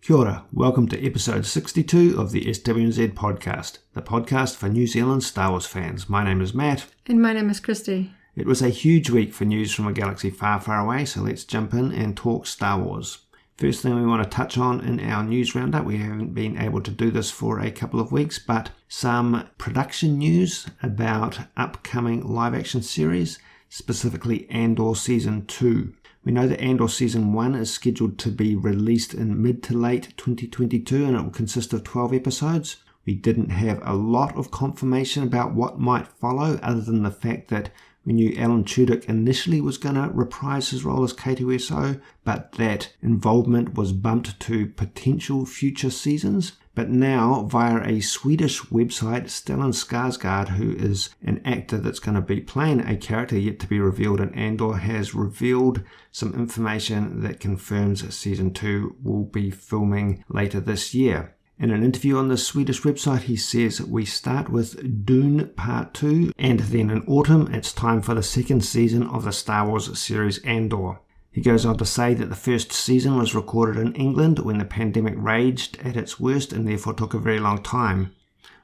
Kia ora, welcome to episode 62 of the SWNZ Podcast, the podcast for New Zealand Star Wars fans. My name is Matt. And my name is Christy. It was a huge week for news from a galaxy far, far away, so let's jump in and talk Star Wars. First thing we want to touch on in our news roundup, we haven't been able to do this for a couple of weeks, but some production news about upcoming live action series, specifically Andor Season 2. We know that Andor Season 1 is scheduled to be released in mid to late 2022 and it will consist of 12 episodes. We didn't have a lot of confirmation about what might follow other than the fact that we knew Alan Tudyk initially was going to reprise his role as K2SO, but that involvement was bumped to potential future seasons. But now, via a Swedish website, Stellan Skarsgård, who is an actor that's going to be playing a character yet to be revealed in Andor, has revealed some information that confirms Season 2 will be filming later this year. In an interview on the Swedish website, he says, "We start with Dune Part 2, and then in autumn, it's time for the second season of the Star Wars series Andor." He goes on to say that the first season was recorded in England when the pandemic raged at its worst and therefore took a very long time.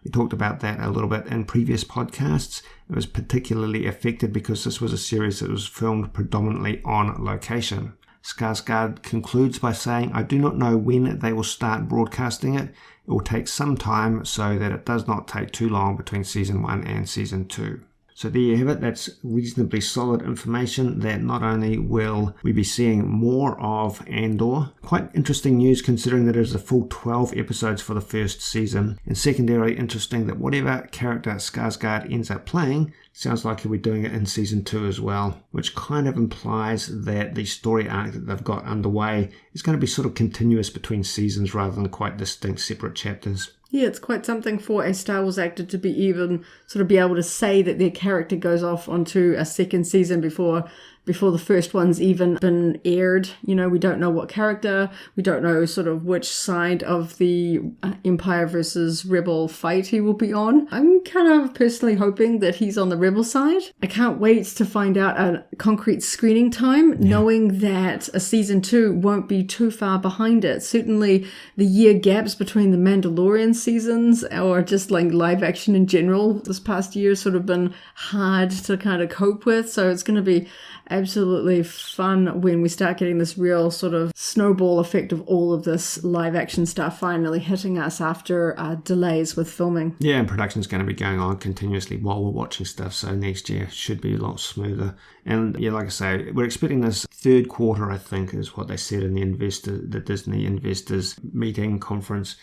We talked about that a little bit in previous podcasts. It was particularly affected because this was a series that was filmed predominantly on location. Skarsgård concludes by saying, "I do not know when they will start broadcasting it. It will take some time so that it does not take too long between Season 1 and Season 2. So there you have it. That's reasonably solid information that not only will we be seeing more of Andor, quite interesting news considering that it is a full 12 episodes for the first season, and secondarily interesting that whatever character Skarsgård ends up playing, sounds like he'll be doing it in Season 2 as well, which kind of implies that the story arc that they've got underway is going to be sort of continuous between seasons rather than quite distinct separate chapters. Yeah, it's quite something for a Star Wars actor to be even sort of be able to say that their character goes off onto a second season before the first one's even been aired. You know, we don't know what character, we don't know sort of which side of the Empire versus Rebel fight he will be on. I'm kind of personally hoping that he's on the Rebel side. I can't wait to find out a concrete screening time, knowing that a Season 2 won't be too far behind it. Certainly the year gaps between the Mandalorian seasons or just like live action in general this past year has sort of been hard to kind of cope with. So it's going to be absolutely fun when we start getting this real sort of snowball effect of all of this live action stuff finally hitting us after delays with filming. Yeah, and production's going to be going on continuously while we're watching stuff, so next year should be a lot smoother. And yeah, like I say, we're expecting this third quarter, I think, is what they said in the Disney investors meeting conference.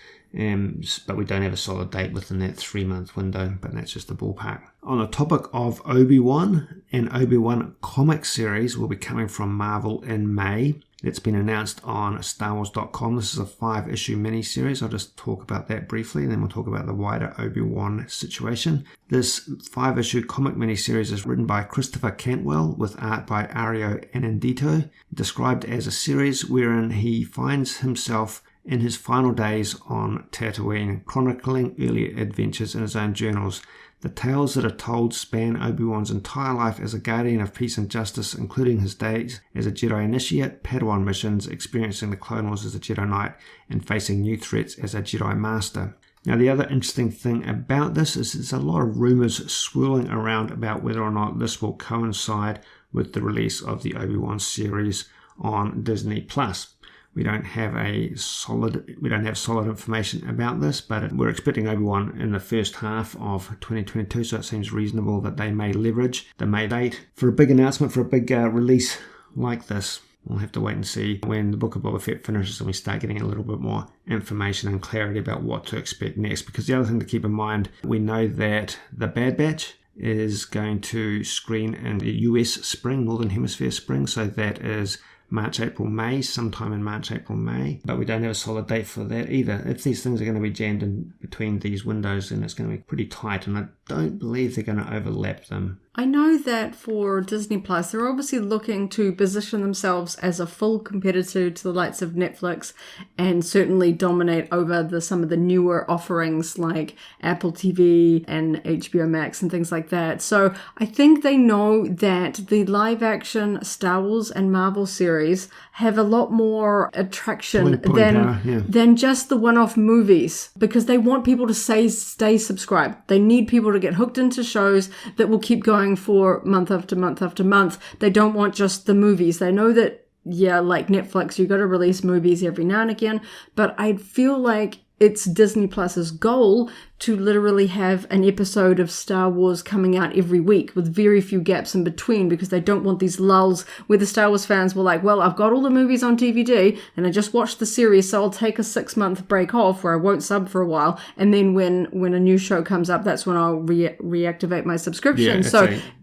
But we don't have a solid date within that 3-month window, but that's just the ballpark. On the topic of Obi-Wan, an Obi-Wan comic series will be coming from Marvel in May. It's been announced on StarWars.com. This is a 5-issue miniseries. I'll just talk about that briefly, and then we'll talk about the wider Obi-Wan situation. This 5-issue comic miniseries is written by Christopher Cantwell with art by Ario Anindito, described as a series wherein he finds himself in his final days on Tatooine, chronicling early adventures in his own journals. The tales that are told span Obi-Wan's entire life as a guardian of peace and justice, including his days as a Jedi initiate, Padawan missions, experiencing the Clone Wars as a Jedi Knight, and facing new threats as a Jedi Master. Now, the other interesting thing about this is there's a lot of rumors swirling around about whether or not this will coincide with the release of the Obi-Wan series on Disney+. We don't have solid information about this, but we're expecting Obi-Wan in the first half of 2022, so it seems reasonable that they may leverage the May date for a big announcement, for a big release like this. We'll have to wait and see when the Book of Boba Fett finishes and we start getting a little bit more information and clarity about what to expect next. Because the other thing to keep in mind, we know that The Bad Batch is going to screen in the US spring, Northern Hemisphere spring, so that is March, April, May, sometime in March, April, May. But we don't have a solid date for that either. If these things are going to be jammed in between these windows, and it's going to be pretty tight, and I don't believe they're going to overlap them. I know that for Disney Plus, they're obviously looking to position themselves as a full competitor to the likes of Netflix and certainly dominate over some of the newer offerings like Apple TV and HBO Max and things like that. So I think they know that the live action Star Wars and Marvel series have a lot more attraction than just the one-off movies, because they want people to stay subscribed. They need people to get hooked into shows that will keep going for month after month after month. They don't want just the movies. They know that, like Netflix, you got to release movies every now and again, but I feel like it's Disney Plus's goal to literally have an episode of Star Wars coming out every week with very few gaps in between, because they don't want these lulls where the Star Wars fans were like, well, I've got all the movies on DVD and I just watched the series, so I'll take a 6-month break off where I won't sub for a while, and then when a new show comes up, that's when I'll reactivate my subscription.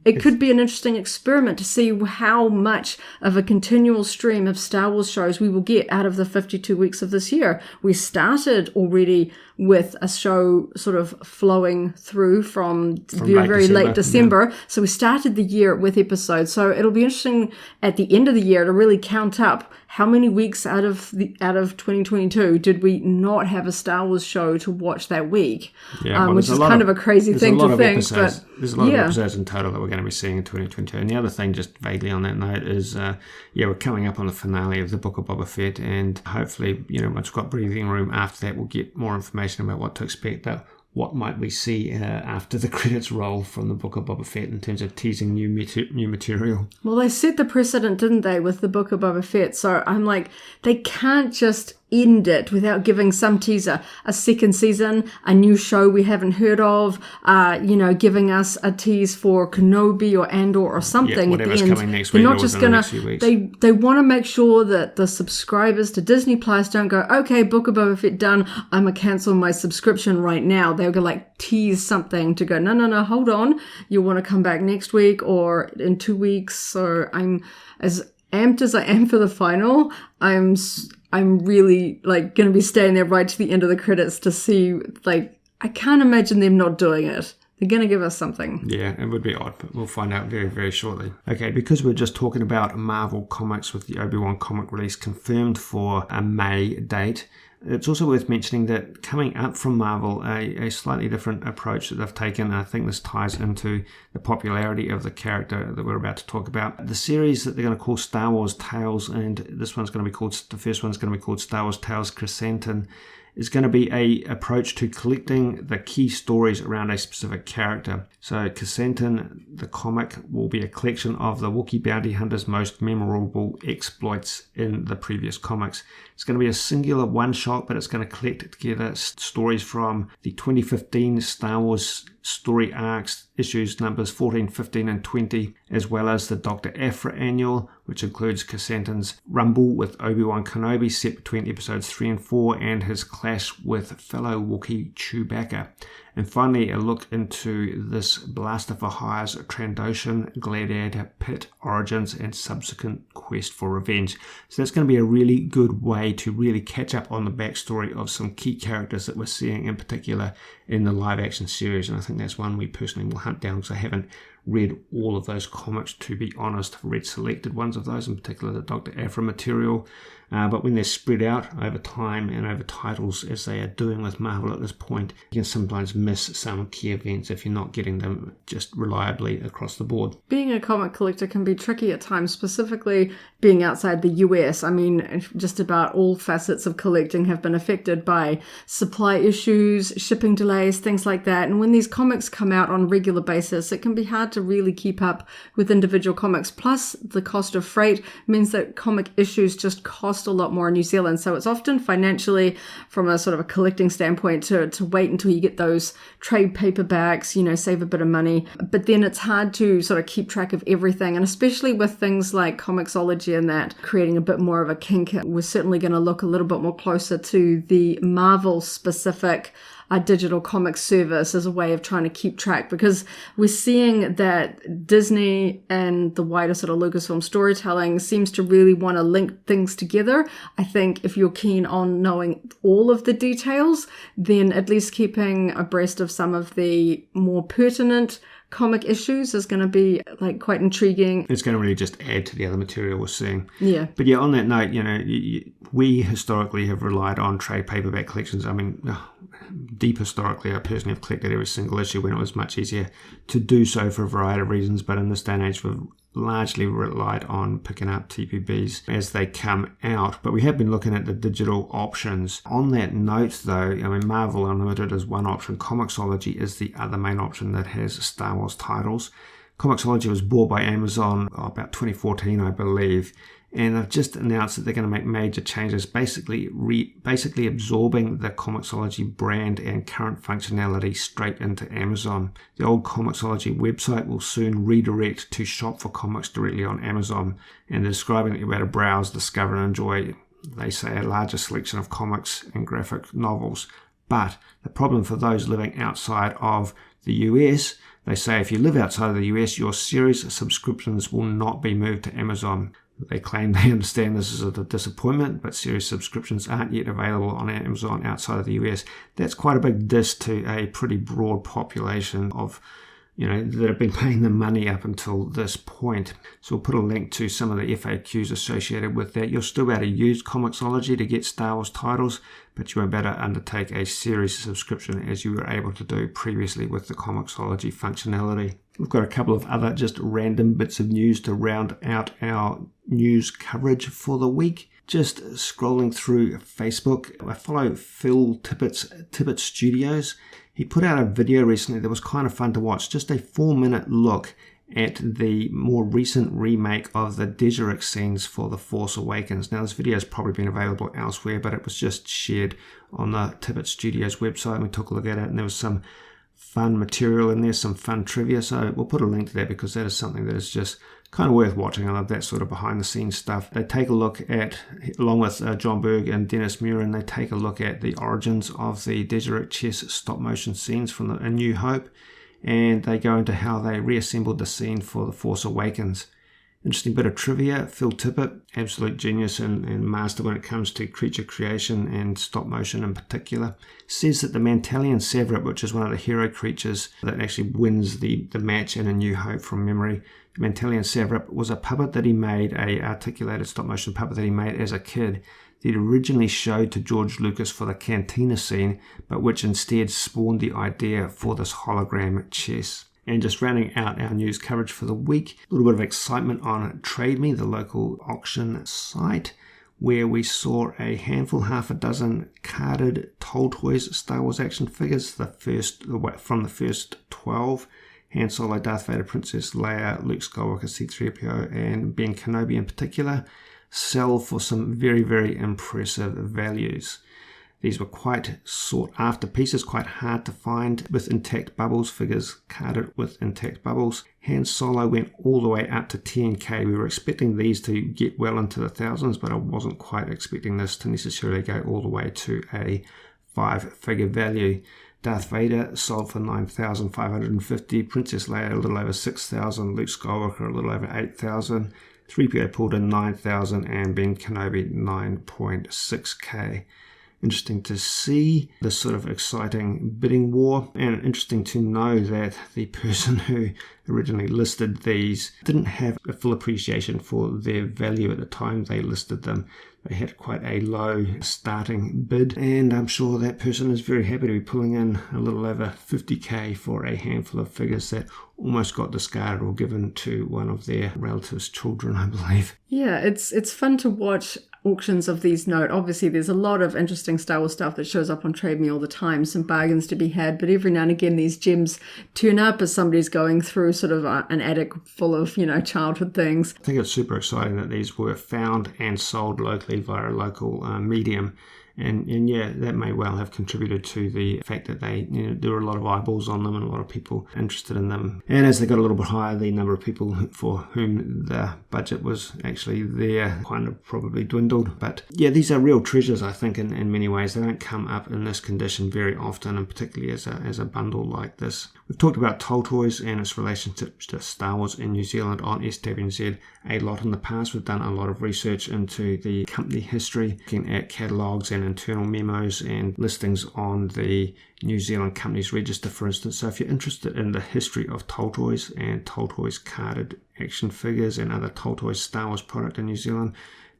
It could be an interesting experiment to see how much of a continual stream of Star Wars shows we will get out of the 52 weeks of this year. We started already with a show sort of flowing through from very late December. Yeah. So we started the year with episodes. So it'll be interesting at the end of the year to really count up how many weeks out of 2022 did we not have a Star Wars show to watch that week, which is kind of a crazy thing to think. But there's a lot of episodes in total that we're going to be seeing in 2022. And the other thing, just vaguely on that note, is we're coming up on the finale of the Book of Boba Fett, and hopefully, once we've got breathing room after that, we'll get more information about what to expect. What might we see after the credits roll from the Book of Boba Fett in terms of teasing new material? Well, they set the precedent, didn't they, with the Book of Boba Fett? So I'm like, they can't just end it without giving some teaser. A second season, a new show we haven't heard of, giving us a tease for Kenobi or Andor or something at the end. Coming next week. They're not just going to... They want to make sure that the subscribers to Disney Plus don't go, okay, Book of Boba Fett done, I'm going to cancel my subscription right now. They're going to tease something to go, no, hold on. You want to come back next week or in 2 weeks. So I'm as amped as I am for the final. I'm really going to be staying there right to the end of the credits to see, I can't imagine them not doing it. They're going to give us something. Yeah, it would be odd, but we'll find out very, very shortly. Okay, because we're just talking about Marvel Comics with the Obi-Wan comic release confirmed for a May date, it's also worth mentioning that coming up from Marvel, a slightly different approach that they've taken, and I think this ties into the popularity of the character that we're about to talk about. The series that they're going to call Star Wars Tales, and this one's going to be called, the first one's going to be called Star Wars Tales Crescenton, is going to be a approach to collecting the key stories around a specific character. So Crescenton, the comic, will be a collection of the Wookiee bounty hunter's most memorable exploits in the previous comics. It's going to be a singular one-shot, but it's going to collect together stories from the 2015 Star Wars story arcs, issues numbers 14, 15, and 20, as well as the Dr. Aphra annual, which includes Crescenton's rumble with Obi-Wan Kenobi set between episodes 3 and 4, and his clash with fellow Wookiee Chewbacca. And finally, a look into this Blaster for Hire's Trandoshan Gladiator Pit origins and subsequent quest for revenge. So that's going to be a really good way to really catch up on the backstory of some key characters that we're seeing in particular in the live action series. And I think that's one we personally will hunt down, because I haven't read all of those comics, to be honest. I've read selected ones of those, in particular the Dr. Aphra material. But when they're spread out over time and over titles, as they are doing with Marvel at this point, you can sometimes miss some key events if you're not getting them just reliably across the board. Being a comic collector can be tricky at times, specifically being outside the US. I mean, just about all facets of collecting have been affected by supply issues, shipping delays, things like that. And when these comics come out on a regular basis, it can be hard to really keep up with individual comics. Plus, the cost of freight means that comic issues just cost a lot more in New Zealand. So it's often financially, from a sort of a collecting standpoint, to wait until you get those trade paperbacks, save a bit of money. But then it's hard to sort of keep track of everything. And especially with things like Comixology and that creating a bit more of a kink, we're certainly going to look a little bit more closer to the Marvel specific a digital comic service as a way of trying to keep track, because we're seeing that Disney and the wider sort of Lucasfilm storytelling seems to really want to link things together. I think if you're keen on knowing all of the details, then at least keeping abreast of some of the more pertinent comic issues is going to be like quite intriguing. It's going to really just add to the other material we're seeing. Yeah. But yeah, on that note, we historically have relied on trade paperback collections. I mean, deep historically, I personally have collected every single issue when it was much easier to do so for a variety of reasons. But in this day and age, we've largely relied on picking up TPBs as they come out. But we have been looking at the digital options. On that note, though, I mean, Marvel Unlimited is one option. Comixology is the other main option that has Star Wars titles. Comixology was bought by Amazon about 2014, I believe. And they've just announced that they're going to make major changes, basically absorbing the Comixology brand and current functionality straight into Amazon. The old Comixology website will soon redirect to shop for comics directly on Amazon, and they're describing that you're able to browse, discover, and enjoy, they say, a larger selection of comics and graphic novels. But the problem for those living outside of the US, they say if you live outside of the US, your series subscriptions will not be moved to Amazon. They claim they understand this is a disappointment, but series subscriptions aren't yet available on Amazon outside of the US. That's quite a big diss to a pretty broad population of, that have been paying the money up until this point. So we'll put a link to some of the FAQs associated with that. You'll still be able to use Comixology to get Star Wars titles, but you won't be able to undertake a series subscription as you were able to do previously with the Comixology functionality. We've got a couple of other just random bits of news to round out our news coverage for the week. Just scrolling through Facebook, I follow Phil Tippet's Tippet Studios. He put out a video recently that was kind of fun to watch, just a 4-minute look at the more recent remake of the Dejarik scenes for The Force Awakens. Now, this video has probably been available elsewhere, but it was just shared on the Tippet Studios website, and we took a look at it, and there was some fun material in there, some fun trivia, so we'll put a link to that because that is something that is just kind of worth watching. I love that sort of behind the scenes stuff. They take a look at, along with John Berg and Dennis Murin, they take a look at the origins of the Dejarik chess stop motion scenes from A New Hope, and they go into how they reassembled the scene for The Force Awakens. Interesting bit of trivia. Phil Tippett, absolute genius and master when it comes to creature creation and stop motion in particular, says that the Mantalian Severip, which is one of the hero creatures that actually wins the match in A New Hope from memory, the Mantalian Severip was a puppet that he made, a articulated stop motion puppet that he made as a kid that he originally showed to George Lucas for the cantina scene, but which instead spawned the idea for this hologram chess. And just rounding out our news coverage for the week, a little bit of excitement on Trade Me, the local auction site, where we saw a handful, half a dozen carded Toltoys Star Wars action figures, from the first 12, Han Solo, Darth Vader, Princess Leia, Luke Skywalker, C-3PO, and Ben Kenobi in particular, sell for some very, very impressive values. These were quite sought after pieces, quite hard to find with intact bubbles, figures carded with intact bubbles. Han Solo went all the way up to 10k. We were expecting these to get well into the thousands, but I wasn't quite expecting this to necessarily go all the way to a 5-figure value. Darth Vader sold for 9,550, Princess Leia a little over 6,000, Luke Skywalker a little over 8,000, 3PO pulled in 9,000, and Ben Kenobi 9.6k. Interesting to see this sort of exciting bidding war, and interesting to know that the person who originally listed these didn't have a full appreciation for their value at the time they listed them. They had quite a low starting bid, and I'm sure that person is very happy to be pulling in a little over 50k for a handful of figures that almost got discarded or given to one of their relatives' children, I believe. Yeah, it's fun to watch auctions of these note. Obviously, there's a lot of interesting Star Wars stuff that shows up on Trade Me all the time, some bargains to be had, but every now and again these gems turn up as somebody's going through sort of an attic full of, childhood things. I think it's super exciting that these were found and sold locally via a local medium, And yeah, that may well have contributed to the fact that there were a lot of eyeballs on them and a lot of people interested in them. And as they got a little bit higher, the number of people for whom the budget was actually there kind of probably dwindled. But yeah, these are real treasures, I think, in many ways. They don't come up in this condition very often, and particularly as a bundle like this. We've talked about Toltoys and its relationship to Star Wars in New Zealand on SWNZ a lot in the past. We've done a lot of research into the company history, looking at catalogues and internal memos and listings on the New Zealand Companies Register, for instance. So if you're interested in the history of Toltoys and Toltoys carded action figures and other Toltoys Star Wars product in New Zealand,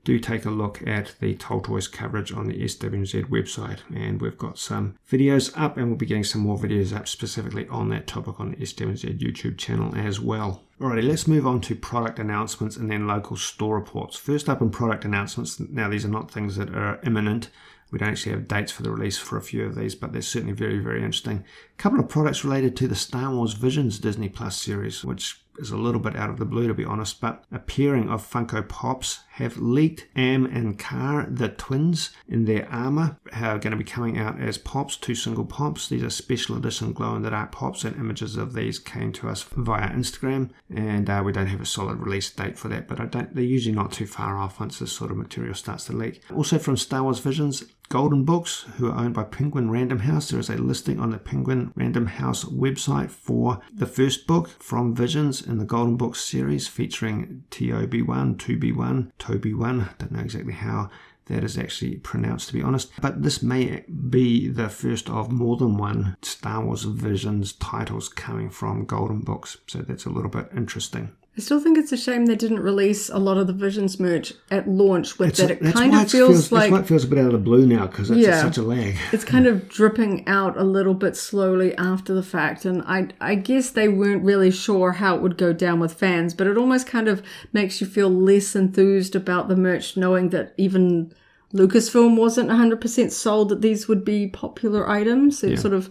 do take a look at the Toltoys coverage on the SWNZ website. And we've got some videos up, and we'll be getting some more videos up specifically on that topic on the SWNZ YouTube channel as well. Alrighty, let's move on to product announcements and then local store reports. First up in product announcements, now these are not things that are imminent. We don't actually have dates for the release for a few of these, but they're certainly very, very interesting. A couple of products related to the Star Wars Visions Disney Plus series, which is a little bit out of the blue, to be honest, but a pairing of Funko Pops have leaked. Am and Kar, the twins, in their armor, are going to be coming out as Pops, 2 single Pops. These are special edition glow-in-the-dark Pops, and images of these came to us via Instagram, and we don't have a solid release date for that, but they're usually not too far off once this sort of material starts to leak. Also from Star Wars Visions, Golden Books, who are owned by Penguin Random House. There is a listing on the Penguin Random House website for the first book from Visions in the Golden Books series, featuring Obi-Wan, Toby-Wan, don't know exactly how that is actually pronounced, to be honest, but this may be the first of more than one Star Wars Visions titles coming from Golden Books, so that's a little bit interesting. I still think it's a shame they didn't release a lot of the Visions merch at launch with that. It kind of feels like... That's why it feels a bit out of the blue now, because it's such a lag. It's kind of dripping out a little bit slowly after the fact, and I guess they weren't really sure how it would go down with fans, but it almost kind of makes you feel less enthused about the merch, knowing that even Lucasfilm wasn't 100% sold that these would be popular items. It's sort of...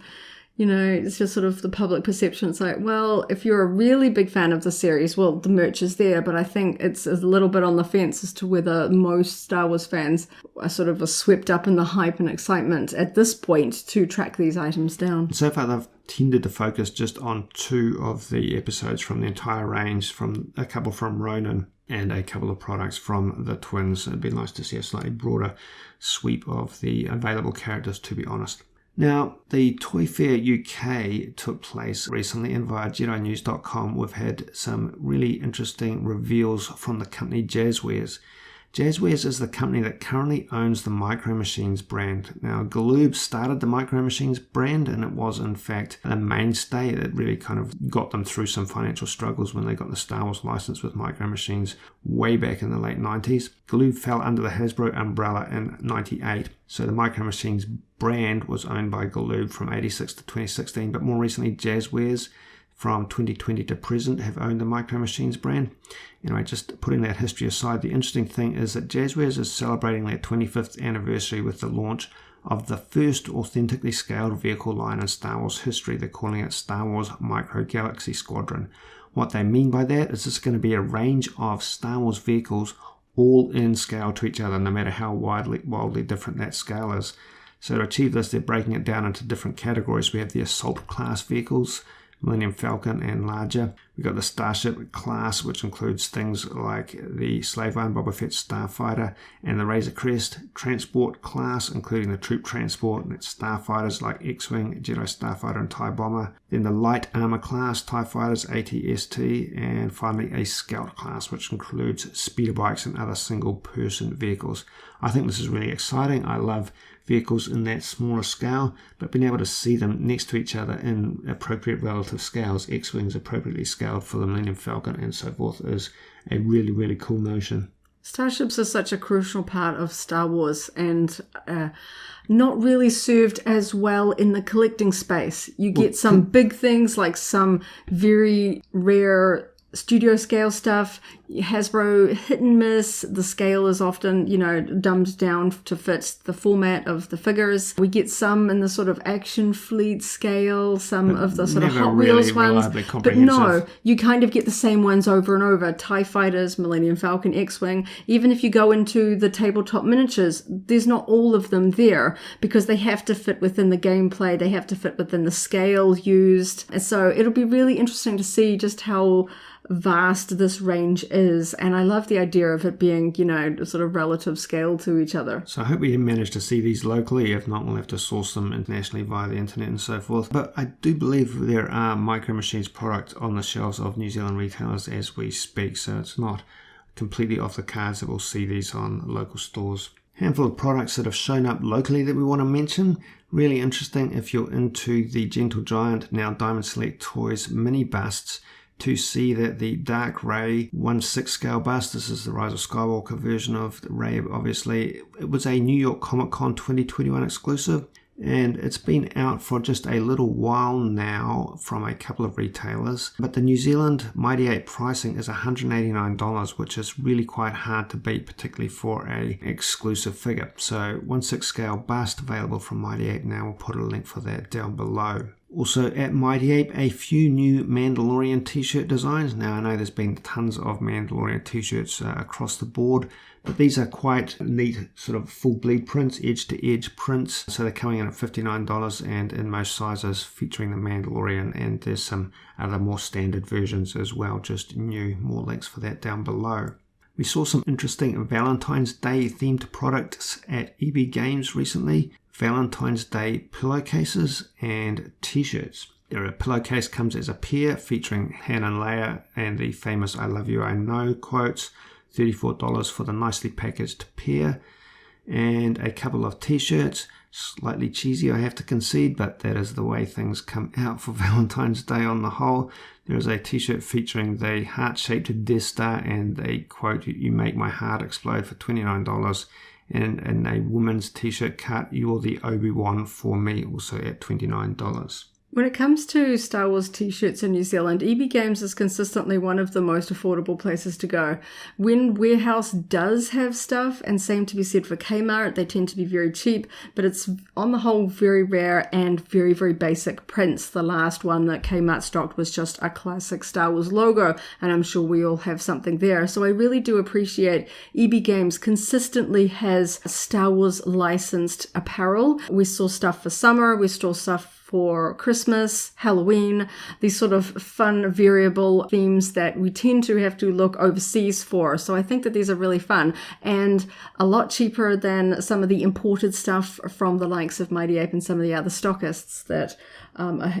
it's just sort of the public perception. It's like, well, if you're a really big fan of the series, well, the merch is there, but I think it's a little bit on the fence as to whether most Star Wars fans are sort of swept up in the hype and excitement at this point to track these items down. So far, they've tended to focus just on 2 of the episodes from the entire range, from a couple from Ronin and a couple of products from the twins. It'd be nice to see a slightly broader sweep of the available characters, to be honest. Now, the Toy Fair UK took place recently, and via JediNews.com we've had some really interesting reveals from the company Jazzwares. Jazzwares is the company that currently owns the Micro Machines brand. Now, Galoob started the Micro Machines brand, and it was in fact a mainstay that really kind of got them through some financial struggles when they got the Star Wars license with Micro Machines way back in the late 90s. Galoob fell under the Hasbro umbrella in 98. So the Micro Machines brand was owned by Galoob from 86 to 2016, but more recently Jazzwares from 2020 to present have owned the Micro Machines brand. Anyway, just putting that history aside, the interesting thing is that Jazzwares is celebrating their 25th anniversary with the launch of the first authentically scaled vehicle line in Star Wars history. They're calling it Star Wars Micro Galaxy Squadron. What they mean by that is it's going to be a range of Star Wars vehicles all in scale to each other, no matter how wildly different that scale is. So to achieve this, they're breaking it down into different categories. We have the Assault class vehicles, Millennium Falcon and larger. We've got the Starship class, which includes things like the Slave One Boba Fett Starfighter and the Razor Crest. Transport class, including the Troop Transport and its Starfighters like X-Wing, Jedi Starfighter and TIE Bomber. Then the Light Armor class, TIE Fighters, AT-ST. And finally a Scout class, which includes speeder bikes and other single-person vehicles. I think this is really exciting. I love vehicles in that smaller scale, but being able to see them next to each other in appropriate relative scales, X-Wings appropriately scaled for the Millennium Falcon and so forth, is a really, really cool notion. Starships are such a crucial part of Star Wars and not really served as well in the collecting space. You get some big things like some very rare studio scale stuff. Hasbro hit and miss. The scale is often, dumbed down to fit the format of the figures. We get some in the sort of action fleet scale, some of the sort of Hot Wheels ones. But no, you kind of get the same ones over and over. TIE Fighters, Millennium Falcon, X-Wing. Even if you go into the tabletop miniatures, there's not all of them there because they have to fit within the gameplay. They have to fit within the scale used. And so it'll be really interesting to see just how vast this range is, and I love the idea of it being, sort of relative scale to each other. So I hope we manage to see these locally. If not, we'll have to source them internationally via the internet and so forth. But I do believe there are Micro Machines product on the shelves of New Zealand retailers as we speak, so it's not completely off the cards that we'll see these on local stores. Handful of products that have shown up locally that we want to mention. Really interesting if you're into the Gentle Giant, now Diamond Select Toys mini busts, to see that the Dark Rey 1/6 scale bust, this is the Rise of Skywalker version of Rey, obviously, it was a New York Comic Con 2021 exclusive, and it's been out for just a little while now from a couple of retailers, but the New Zealand Mighty Ape pricing is $189, which is really quite hard to beat, particularly for a exclusive figure. So 1/6 scale bust available from Mighty Ape now. We'll put a link for that down below. Also at Mighty Ape, a few new Mandalorian t-shirt designs. Now I know there's been tons of Mandalorian t-shirts across the board, but these are quite neat sort of full bleed prints, edge to edge prints. So they're coming in at $59 and in most sizes featuring the Mandalorian, and there's some other more standard versions as well, just new. More links for that down below. We saw some interesting Valentine's Day themed products at EB Games recently. Valentine's Day pillowcases and t-shirts. A pillowcase comes as a pair featuring Han and Leia and the famous "I love you, I know" quotes. $34 for the nicely packaged pair. And a couple of t-shirts. Slightly cheesy, I have to concede, but that is the way things come out for Valentine's Day on the whole. There is a t-shirt featuring the heart-shaped Death Star and the quote, "You make my heart explode" for $29. And in a woman's t-shirt cut, "You're the Obi-Wan for me," also at $29. When it comes to Star Wars t-shirts in New Zealand, EB Games is consistently one of the most affordable places to go. When Warehouse does have stuff, and same to be said for Kmart, they tend to be very cheap, but it's on the whole very rare and very, very basic prints. The last one that Kmart stocked was just a classic Star Wars logo, and I'm sure we all have something there. So I really do appreciate EB Games consistently has Star Wars licensed apparel. We saw stuff for summer, we saw stuff for Christmas, Halloween, these sort of fun variable themes that we tend to have to look overseas for. So I think that these are really fun and a lot cheaper than some of the imported stuff from the likes of Mighty Ape and some of the other stockists that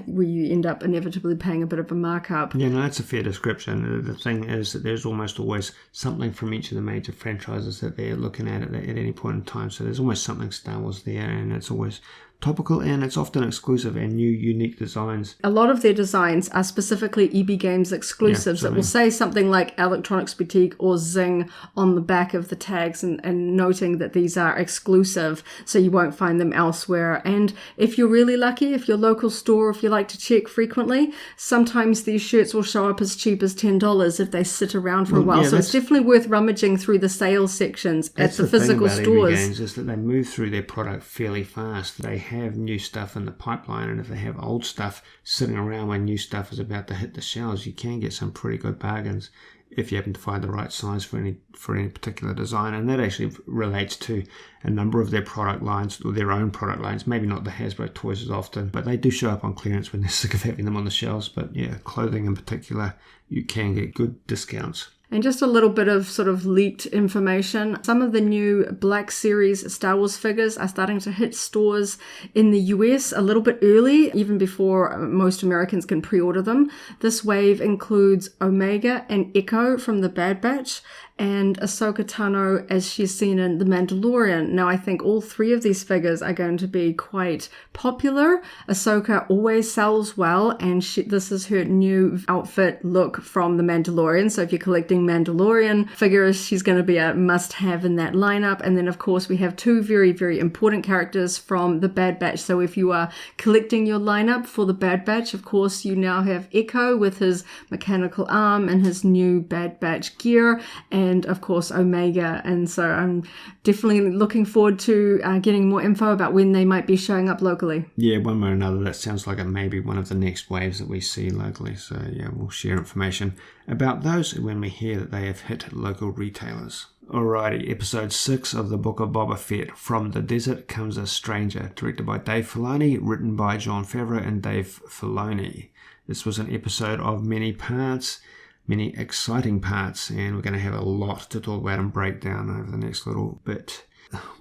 we end up inevitably paying a bit of a markup. Yeah, no, that's a fair description. The thing is that there's almost always something from each of the major franchises that they're looking at any point in time. So there's almost something Star Wars there, and it's always topical, and it's often exclusive and new, unique designs. A lot of their designs are specifically EB Games exclusives that will say something like Electronics Boutique or Zing on the back of the tags and noting that these are exclusive, so you won't find them elsewhere. And if you're really lucky, if your local store, if you like to check frequently, sometimes these shirts will show up as cheap as $10 if they sit around for a while. So it's definitely worth rummaging through the sales sections at the physical stores. EB Games is that they move through their product fairly fast. They have new stuff in the pipeline, and if they have old stuff sitting around when new stuff is about to hit the shelves, you can get some pretty good bargains if you happen to find the right size for any particular design. And that actually relates to a number of their product lines, or their own product lines, maybe not the Hasbro toys as often, but they do show up on clearance when they're sick of having them on the shelves. But yeah, clothing in particular, you can get good discounts. And just a little bit of sort of leaked information. Some of the new Black Series Star Wars figures are starting to hit stores in the US a little bit early, even before most Americans can pre-order them. This wave includes Omega and Echo from the Bad Batch, and Ahsoka Tano as she's seen in The Mandalorian. Now, I think all three of these figures are going to be quite popular. Ahsoka always sells well, and this is her new outfit look from The Mandalorian. So if you're collecting Mandalorian figures, she's going to be a must-have in that lineup. And then, of course, we have two very, very important characters from the Bad Batch. So if you are collecting your lineup for the Bad Batch, of course, you now have Echo with his mechanical arm and his new Bad Batch gear, and of course Omega. And so I'm definitely looking forward to getting more info about when they might be showing up locally. Yeah, one way or another, that sounds like it may be one of the next waves that we see locally. So yeah, we'll share information about those when we hear that they have hit local retailers. Alrighty, episode 6 of the Book of Boba Fett, From the Desert Comes a Stranger, directed by Dave Filoni, written by Jon Favreau and Dave Filoni. This was an episode of many parts, many exciting parts, and we're going to have a lot to talk about and break down over the next little bit.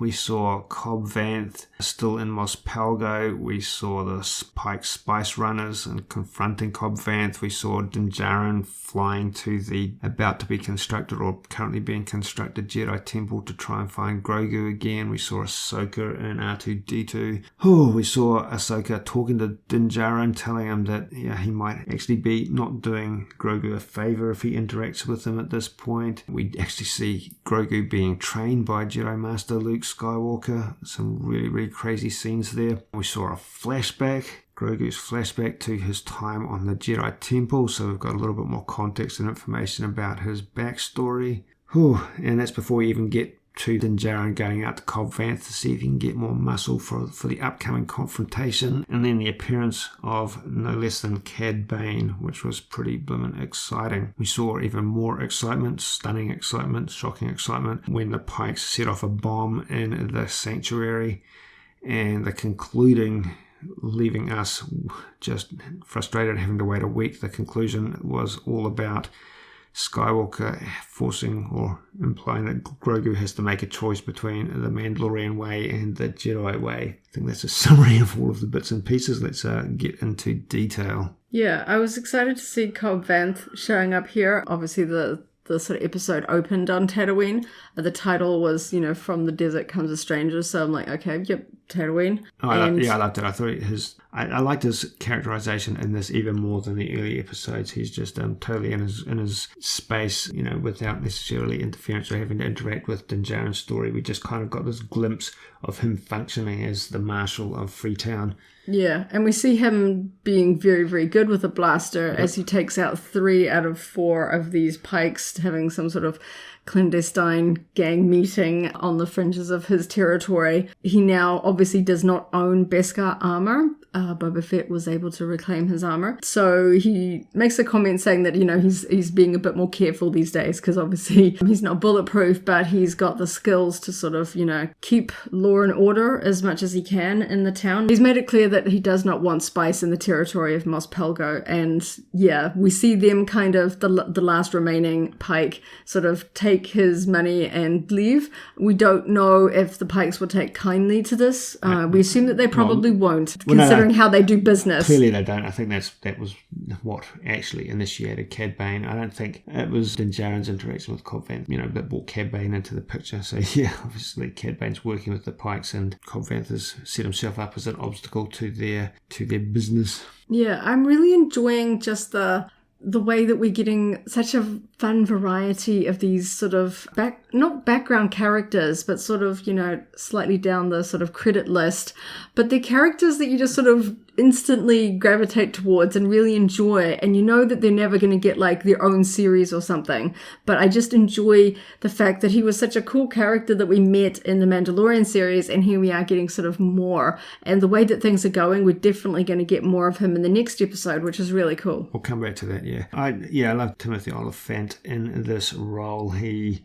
We saw Cobb Vanth still in Mos Pelgo. We saw the Pike Spice Runners and confronting Cobb Vanth. We saw Din Djarin flying to the about to be constructed or currently being constructed Jedi Temple to try and find Grogu again. We saw Ahsoka and R2-D2. We saw Ahsoka talking to Din Djarin, telling him that he might actually be not doing Grogu a favor if he interacts with him at this point. We actually see Grogu being trained by Jedi Master Luke Skywalker. Some really, really crazy scenes there. We saw a flashback, Grogu's flashback to his time on the Jedi Temple, so we've got a little bit more context and information about his backstory. And that's before we even get to Din Djarin going out to Cobb Vanth to see if he can get more muscle for the upcoming confrontation. And then the appearance of no less than Cad Bane, which was pretty blooming exciting. We saw even more excitement, stunning excitement, shocking excitement, when the Pikes set off a bomb in the sanctuary, and the concluding, leaving us just frustrated having to wait a week. The conclusion was all about Skywalker forcing or implying that Grogu has to make a choice between the Mandalorian way and the Jedi way. I think that's a summary of all of the bits and pieces. Let's get into detail. Yeah, I was excited to see Cobb Vanth showing up here. Obviously, the sort of episode opened on Tatooine. The title was, From the Desert Comes a Stranger. So I'm like, okay, yep, Tatooine. I loved it. I thought I liked his characterization in this even more than the early episodes. He's just totally in his space, without necessarily interference or having to interact with Din Djarin's story. We just kind of got this glimpse of him functioning as the Marshal of Freetown. Yeah, and we see him being very, very good with a blaster as he takes out 3 out of 4 of these Pikes, having some sort of clandestine gang meeting on the fringes of his territory. He now obviously does not own Beskar armor. Boba Fett was able to reclaim his armor. So he makes a comment saying that, he's being a bit more careful these days because obviously he's not bulletproof, but he's got the skills to sort of, keep law and order as much as he can in the town. He's made it clear that he does not want spice in the territory of Mos Pelgo. And yeah, we see them kind of, the last remaining Pike sort of take his money and leave. We don't know if the Pikes will take kindly to this. We assume that they probably won't, considering how they do business. Clearly they don't. I think that was what actually initiated Cad Bane. I don't think it was Din Djarin's interaction with Cobb Vanth, that brought Cad Bane into the picture. So yeah, obviously Cad Bane's working with the Pikes, and Cobb Vanth has set himself up as an obstacle to their business. Yeah, I'm really enjoying just the way that we're getting such a fun variety of these sort of not background characters, but sort of, slightly down the sort of credit list. But they're characters that you just sort of instantly gravitate towards and really enjoy. And you know that they're never going to get like their own series or something. But I just enjoy the fact that he was such a cool character that we met in the Mandalorian series. And here we are getting sort of more. And the way that things are going, we're definitely going to get more of him in the next episode, which is really cool. We'll come back to that, yeah. I love Timothy Olyphant in this role. He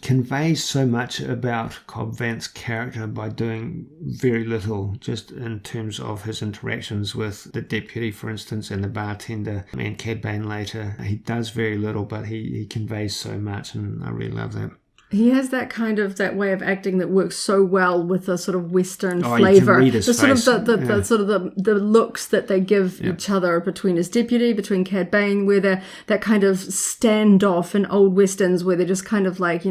conveys so much about Cobb Vanth's character by doing very little, just in terms of his interactions with the deputy, for instance, and the bartender, and Cad Bane later. He does very little, but he conveys so much, and I really love that. He has that way of acting that works so well with the sort of Western You flavor. can read his face. The sort of the looks that they give each other between his deputy, between Cad Bane, where they're that kind of standoff in old Westerns where they're just kind of like,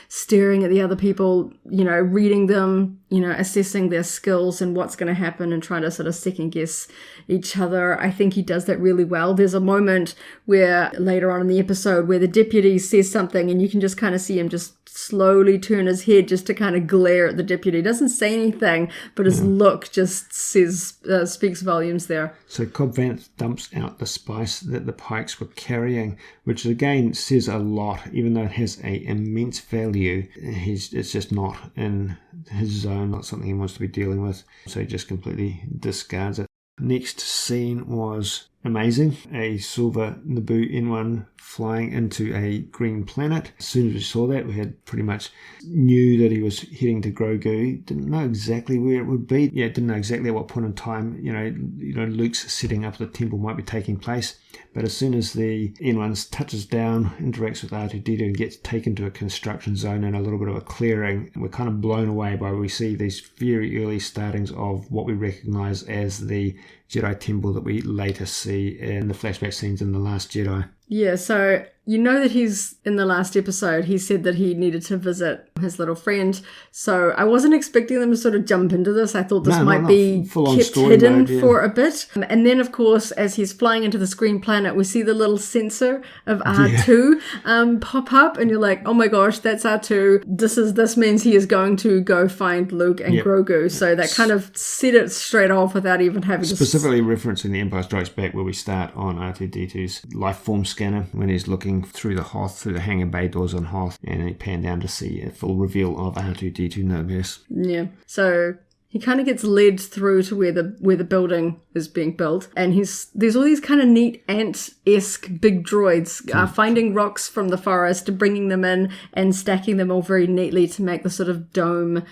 staring at the other people, reading them, assessing their skills and what's going to happen and trying to sort of second guess each other. I think he does that really well. There's a moment where later on in the episode where the deputy says something and you can just kind of see him just slowly turn his head just to kind of glare at the deputy. He doesn't say anything, but his look just speaks volumes there. So Cobb Vanth dumps out the spice that the Pikes were carrying, which again says a lot, even though it has a immense value. It's just not in his zone, not something he wants to be dealing with, so he just completely discards it. Next scene was amazing. A silver Naboo N1 flying into a green planet. As soon as we saw that, we had pretty much knew that he was heading to Grogu. Didn't know exactly where it would be. Didn't know exactly at what point in time, Luke's setting up the temple might be taking place. But as soon as the N1 touches down, interacts with R2-D2 and gets taken to a construction zone and a little bit of a clearing, we're kind of blown away by we see these very early startings of what we recognize as the Jedi temple that we later see in the flashback scenes in The Last Jedi. Yeah, so that he's in the last episode, he said that he needed to visit his little friend. So I wasn't expecting them to sort of jump into this. I thought this might be kept hidden for a bit. And then, of course, as he's flying into the screen planet, we see the little sensor of R2 pop up. And you're like, oh my gosh, that's R2. This means he is going to go find Luke and Grogu. So that kind of set it straight off without even having to... Specifically referencing The Empire Strikes Back, where we start on R2-D2's life form scanner when he's looking through the Hoth, through the hangar bay doors on Hoth, and he pan down to see a full reveal of R2-D2 no less. Yeah. So he kind of gets led through to where the building is being built, and there's all these kind of neat ant-esque big droids finding rocks from the forest, bringing them in and stacking them all very neatly to make the sort of dome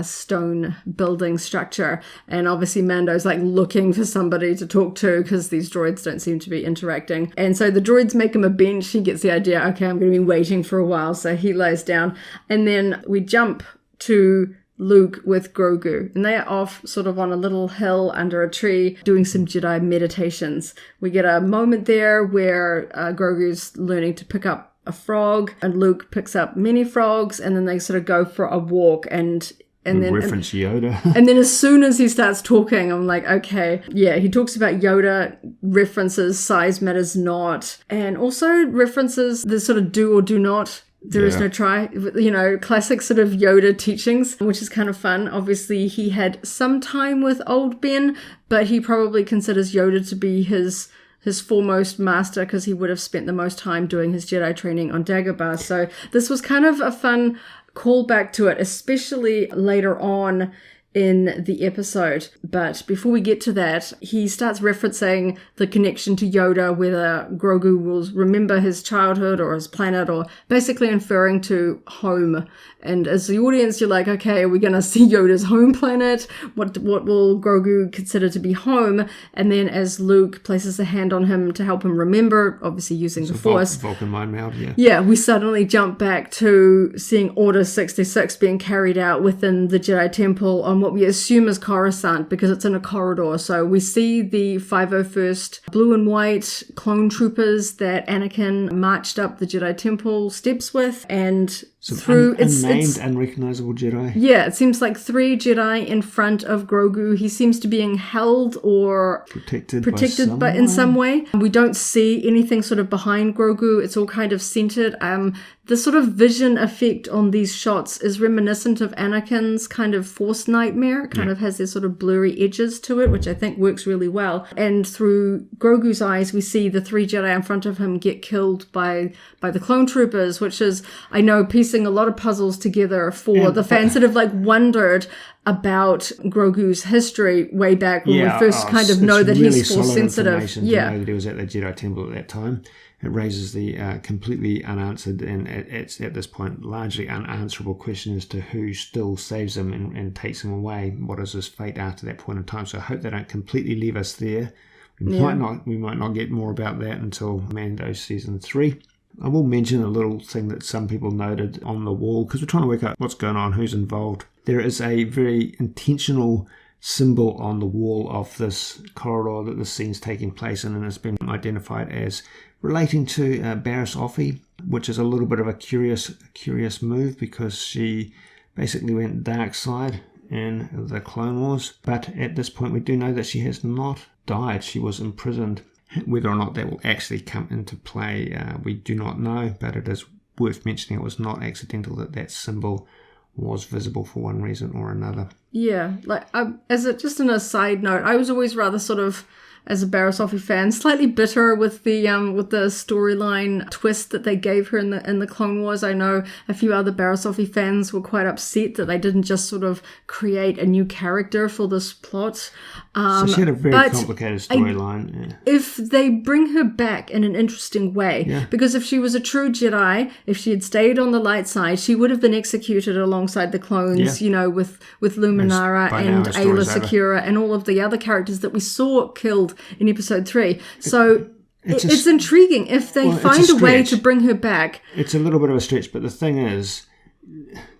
stone building structure. And obviously Mando's like looking for somebody to talk to because these droids don't seem to be interacting. And so the droids make him a bench. He gets the idea, okay, I'm going to be waiting for a while. So he lays down, and then we jump to Luke with Grogu, and they are off sort of on a little hill under a tree doing some Jedi meditations. We get a moment there where Grogu's learning to pick up a frog, and Luke picks up many frogs, and then they sort of go for a walk and then reference Yoda. And then as soon as he starts talking, I'm like, okay, yeah, he talks about Yoda, references size matters not, and also references the sort of do or do not. There is no try, classic sort of Yoda teachings, which is kind of fun. Obviously, he had some time with old Ben, but he probably considers Yoda to be his foremost master because he would have spent the most time doing his Jedi training on Dagobah. So this was kind of a fun callback to it, especially later on in the episode. But before we get to that, he starts referencing the connection to Yoda, whether Grogu will remember his childhood or his planet, or basically inferring to home. And as the audience, you're like, okay, are we going to see Yoda's home planet? What will Grogu consider to be home? And then as Luke places a hand on him to help him remember, obviously using the Force. Vulcan mind meld, Yeah, we suddenly jump back to seeing Order 66 being carried out within the Jedi Temple on what we assume is Coruscant, because it's in a corridor. So we see the 501st blue and white clone troopers that Anakin marched up the Jedi Temple steps with, and through unnamed, unrecognizable Jedi. Yeah, it seems like 3 Jedi in front of Grogu. He seems to be being held or protected by in some way. We don't see anything sort of behind Grogu. It's all kind of centered. The sort of vision effect on these shots is reminiscent of Anakin's kind of Force nightmare. It kind of has this sort of blurry edges to it, which I think works really well. And through Grogu's eyes, we see the 3 Jedi in front of him get killed by the clone troopers, which is, I know, piecing a lot of puzzles together for the fans that have like wondered about Grogu's history way back when we first kind of know that really he's Force sensitive. Yeah, to know that he was at the Jedi Temple at that time. It raises the completely unanswered, and it's at this point largely unanswerable question as to who still saves him and takes him away. What is his fate after that point in time? So I hope they don't completely leave us there. We might not get more about that until Mando season 3. I will mention a little thing that some people noted on the wall, because we're trying to work out what's going on, who's involved. There is a very intentional symbol on the wall of this corridor that the scene's taking place in, and it's been identified as relating to Barriss Offee, which is a little bit of a curious move, because she basically went dark side in the Clone Wars. But at this point we do know that she has not died. She was imprisoned. Whether or not that will actually come into play, we do not know, but it is worth mentioning it was not accidental that symbol was visible for one reason or another. Yeah, like just an aside note, I was always rather sort of, as a Barriss Offee fan, slightly bitter with the storyline twist that they gave her in the Clone Wars. I know a few other Barriss Offee fans were quite upset that they didn't just sort of create a new character for this plot. So she had a very complicated storyline. Yeah. If they bring her back in an interesting way, because if she was a true Jedi, if she had stayed on the light side, she would have been executed alongside the clones, with Luminara and Ayla Secura and all of the other characters that we saw killed in episode 3. So it's intriguing if they find a way to bring her back. It's a little bit of a stretch, but the thing is,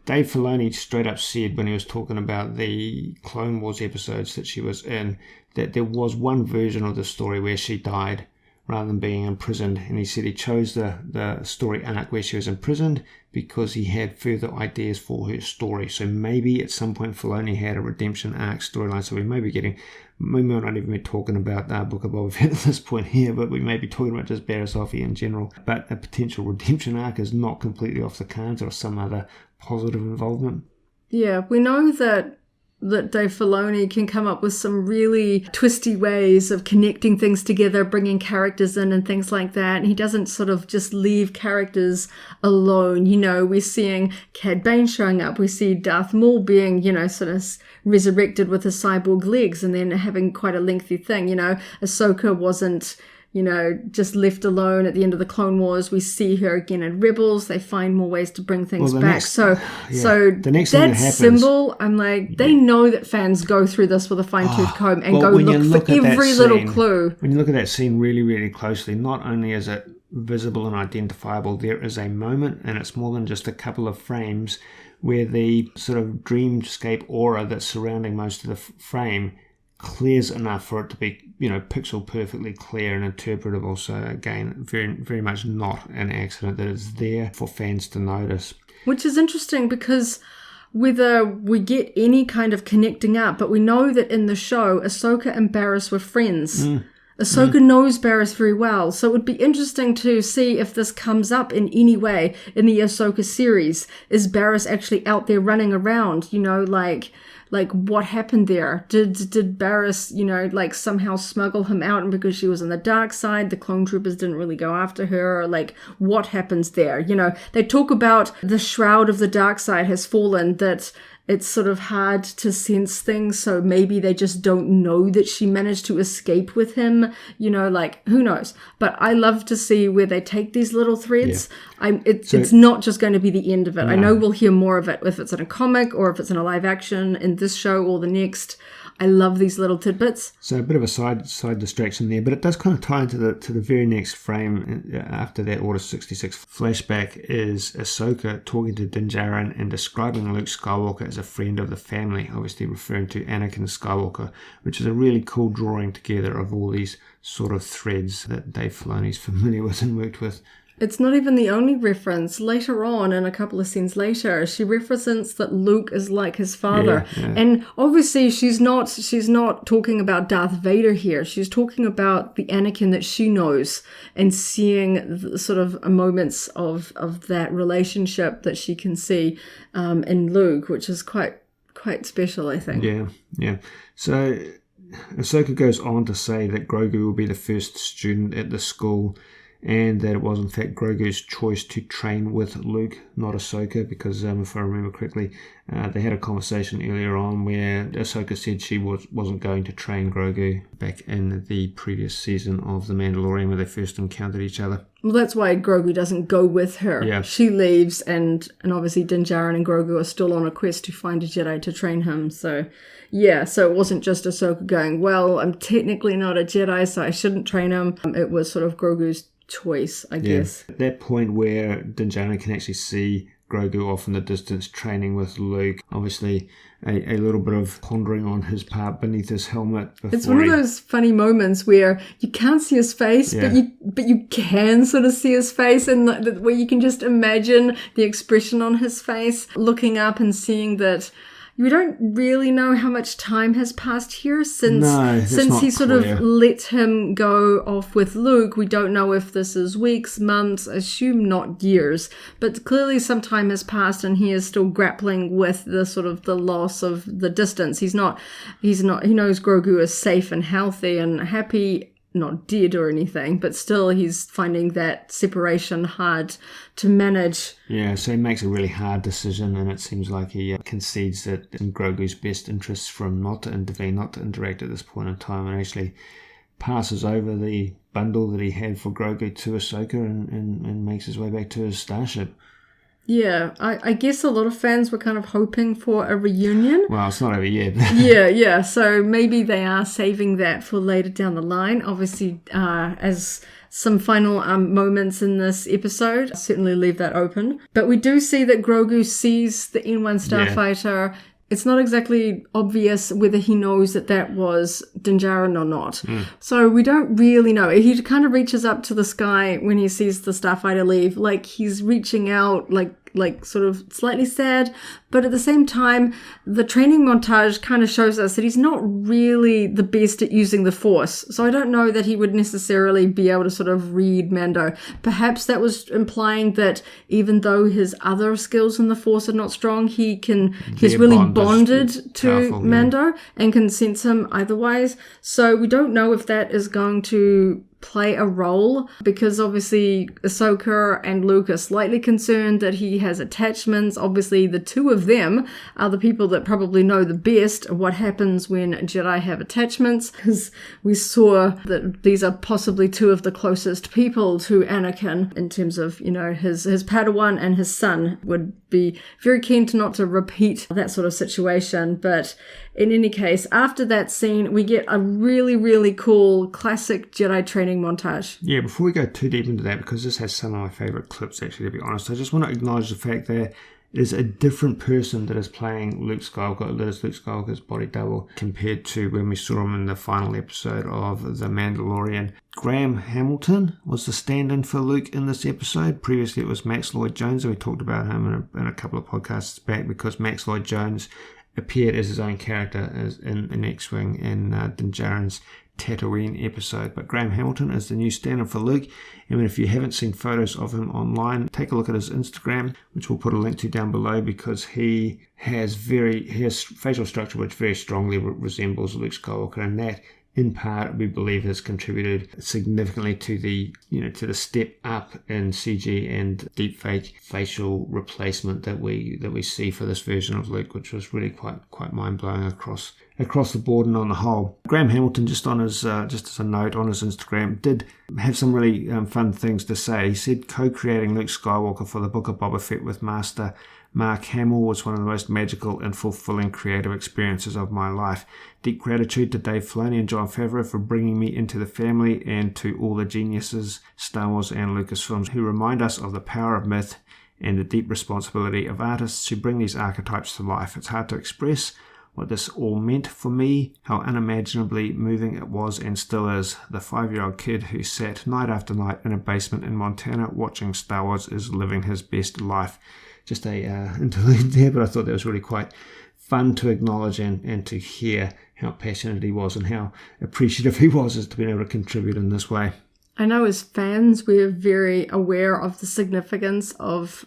Dave Filoni straight up said when he was talking about the Clone Wars episodes that she was in, that there was one version of the story where she died rather than being imprisoned, and he said he chose the story arc where she was imprisoned because he had further ideas for her story. So maybe at some point Filoni had a redemption arc storyline, so we may not even be talking about Book of Boba Fett at this point here, but we may be talking about just Barriss Offee in general. But a potential redemption arc is not completely off the cards, or some other positive involvement. Yeah, we know that Dave Filoni can come up with some really twisty ways of connecting things together, bringing characters in and things like that. And he doesn't sort of just leave characters alone. We're seeing Cad Bane showing up. We see Darth Maul being, sort of resurrected with his cyborg legs and then having quite a lengthy thing. Ahsoka wasn't just left alone at the end of the Clone Wars. We see her again in Rebels. They find more ways to bring things back. So the next that symbol, I'm like, they know that fans go through this with a fine-tooth comb and look for every little clue. When you look at that scene really, really closely, not only is it visible and identifiable, there is a moment, and it's more than just a couple of frames, where the sort of dreamscape aura that's surrounding most of the frame clears enough for it to be, pixel perfectly clear and interpretable. So again, very, very much not an accident that it's there for fans to notice. Which is interesting, because whether we get any kind of connecting up, but we know that in the show, Ahsoka and Barriss were friends. Ahsoka knows Barriss very well, so it would be interesting to see if this comes up in any way in the Ahsoka series. Is Barriss actually out there running around, like what happened there? Did Barriss, somehow smuggle him out, and because she was on the dark side, the clone troopers didn't really go after her? Or what happens there? They talk about the shroud of the dark side has fallen, that it's sort of hard to sense things, so maybe they just don't know that she managed to escape with him, who knows? But I love to see where they take these little threads. Yeah. It's not just going to be the end of it. No. I know we'll hear more of it if it's in a comic or if it's in a live action in this show or the next. I love these little tidbits. So a bit of a side distraction there, but it does kind of tie into the very next frame after that Order 66 flashback is Ahsoka talking to Din Djarin and describing Luke Skywalker as a friend of the family, obviously referring to Anakin Skywalker, which is a really cool drawing together of all these sort of threads that Dave Filoni's familiar with and worked with. It's not even the only reference. Later on, and a couple of scenes later, she references that Luke is like his father. Yeah. And obviously she's not talking about Darth Vader here. She's talking about the Anakin that she knows, and seeing the sort of moments of that relationship that she can see in Luke, which is quite special, I think. Yeah. So Ahsoka goes on to say that Grogu will be the first student at the school, and that it was in fact Grogu's choice to train with Luke, not Ahsoka, because if I remember correctly, they had a conversation earlier on where Ahsoka said she wasn't going to train Grogu back in the previous season of The Mandalorian where they first encountered each other. Well, that's why Grogu doesn't go with her. Yeah. She leaves, and obviously Din Djarin and Grogu are still on a quest to find a Jedi to train him. So, yeah, so it wasn't just Ahsoka going, well, I'm technically not a Jedi, so I shouldn't train him. It was sort of Grogu's choice, I guess. At that point where Dejarik can actually see Grogu off in the distance training with Luke, obviously a little bit of pondering on his part beneath his helmet. It's one of those funny moments where you can't see his face, but you can sort of see his face, and where you can just imagine the expression on his face, looking up and seeing that we don't really know how much time has passed here since he sort of let him go off with Luke. We don't know if this is weeks, months, assume not years, but clearly some time has passed and he is still grappling with the sort of the loss of the distance. He knows Grogu is safe and healthy and happy, not dead or anything, but still he's finding that separation hard to manage. Yeah, so he makes a really hard decision, and it seems like he concedes that in Grogu's best interests from not to intervene, not to interact at this point in time, and actually passes over the bundle that he had for Grogu to Ahsoka and makes his way back to his starship. Yeah, I guess a lot of fans were kind of hoping for a reunion. Well, it's not over yet. Yeah. So maybe they are saving that for later down the line. Obviously, as some final moments in this episode, certainly leave that open. But we do see that Grogu sees the N1 starfighter. Yeah. It's not exactly obvious whether he knows that was Dejarik or not. So we don't really know. He kind of reaches up to the sky when he sees the starfighter leave, like he's reaching out, like sort of slightly sad, but at the same time, the training montage kind of shows us that he's not really the best at using the Force. So I don't know that he would necessarily be able to sort of read Mando. Perhaps that was implying that even though his other skills in the Force are not strong, he's really bonded to Mando and can sense him either ways. So we don't know if that is going to play a role, because obviously Ahsoka and Luke are slightly concerned that he has attachments. Obviously the two of them are the people that probably know the best what happens when Jedi have attachments, because we saw that these are possibly two of the closest people to Anakin in terms of, his Padawan and his son would be very keen not to repeat that sort of situation. But in any case, after that scene, we get a really, really cool classic Jedi training montage. Yeah, before we go too deep into that, because this has some of my favourite clips, actually, to be honest, I just want to acknowledge the fact that it is a different person that is playing Luke Skywalker, that is Luke Skywalker's body double, compared to when we saw him in the final episode of The Mandalorian. Graham Hamilton was the stand-in for Luke in this episode. Previously it was Max Lloyd-Jones, and we talked about him in a couple of podcasts back, because Max Lloyd-Jones appeared as his own character as in X-Wing in Din Djarin's Tatooine episode. But Graham Hamilton is the new stand-in for Luke. And if you haven't seen photos of him online, take a look at his Instagram, which we'll put a link to down below, because he has facial structure which very strongly resembles Luke Skywalker, and that in part we believe has contributed significantly to the step up in CG and deepfake facial replacement that we see for this version of Luke, which was really quite mind-blowing across the board and on the whole. Graham Hamilton, just as a note on his Instagram, did have some really fun things to say. He said co-creating Luke Skywalker for the Book of Boba Fett with Master Mark Hamill was one of the most magical and fulfilling creative experiences of my life. Deep gratitude to Dave Filoni and Jon Favreau for bringing me into the family, and to all the geniuses, Star Wars and Lucasfilms, who remind us of the power of myth and the deep responsibility of artists who bring these archetypes to life. It's hard to express what this all meant for me, how unimaginably moving it was and still is. The 5-year-old kid who sat night after night in a basement in Montana watching Star Wars is living his best life. Just a interlude there, but I thought that was really quite fun to acknowledge and to hear how passionate he was and how appreciative he was as to being able to contribute in this way. I know as fans, we're very aware of the significance of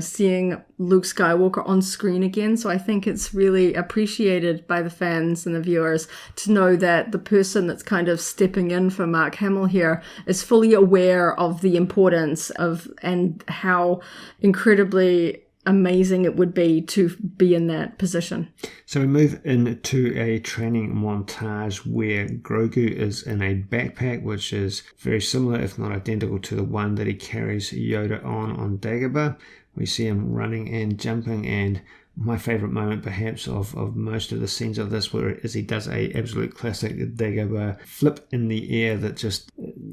seeing Luke Skywalker on screen again. So I think it's really appreciated by the fans and the viewers to know that the person that's kind of stepping in for Mark Hamill here is fully aware of the importance of and how incredibly amazing it would be to be in that position. So we move into a training montage where Grogu is in a backpack, which is very similar, if not identical, to the one that he carries Yoda on Dagobah. We see him running and jumping, and my favourite moment perhaps of most of the scenes of this is he does a absolute classic Dagobah flip in the air that just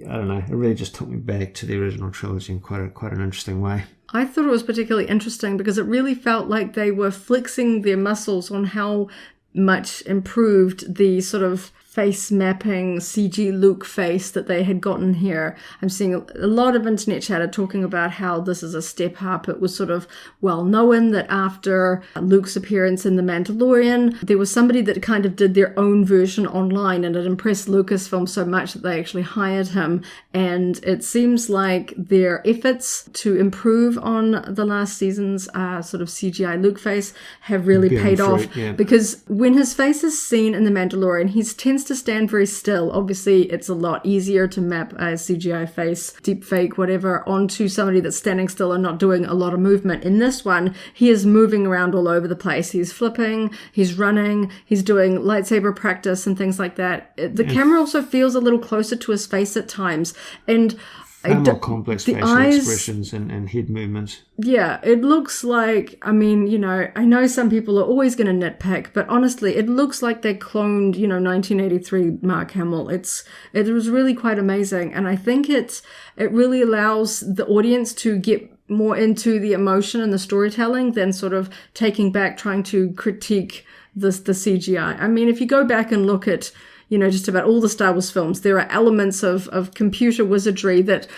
I don't know, it really just took me back to the original trilogy in quite an interesting way. I thought it was particularly interesting because it really felt like they were flexing their muscles on how much improved the sort of face mapping CG Luke face that they had gotten here. I'm seeing a lot of internet chatter talking about how this is a step up. It was sort of well known that after Luke's appearance in The Mandalorian, there was somebody that kind of did their own version online, and it impressed Lucasfilm so much that they actually hired him. And it seems like their efforts to improve on the last season's sort of CGI Luke face have really paid off. Yeah. Because when his face is seen in The Mandalorian, he tends to stand very still. Obviously, it's a lot easier to map a CGI face, deep fake, whatever, onto somebody that's standing still and not doing a lot of movement. In this one, he is moving around all over the place. He's flipping, he's running, he's doing lightsaber practice and things like that. The camera also feels a little closer to his face at times. And more complex facial expressions and head movements. Yeah, it looks like, I mean, you know, I know some people are always going to nitpick, but honestly, it looks like they cloned, 1983 Mark Hamill. It was really quite amazing. And I think it really allows the audience to get more into the emotion and the storytelling than sort of taking back, trying to critique the CGI. I mean, if you go back and look at just about all the Star Wars films, there are elements of computer wizardry that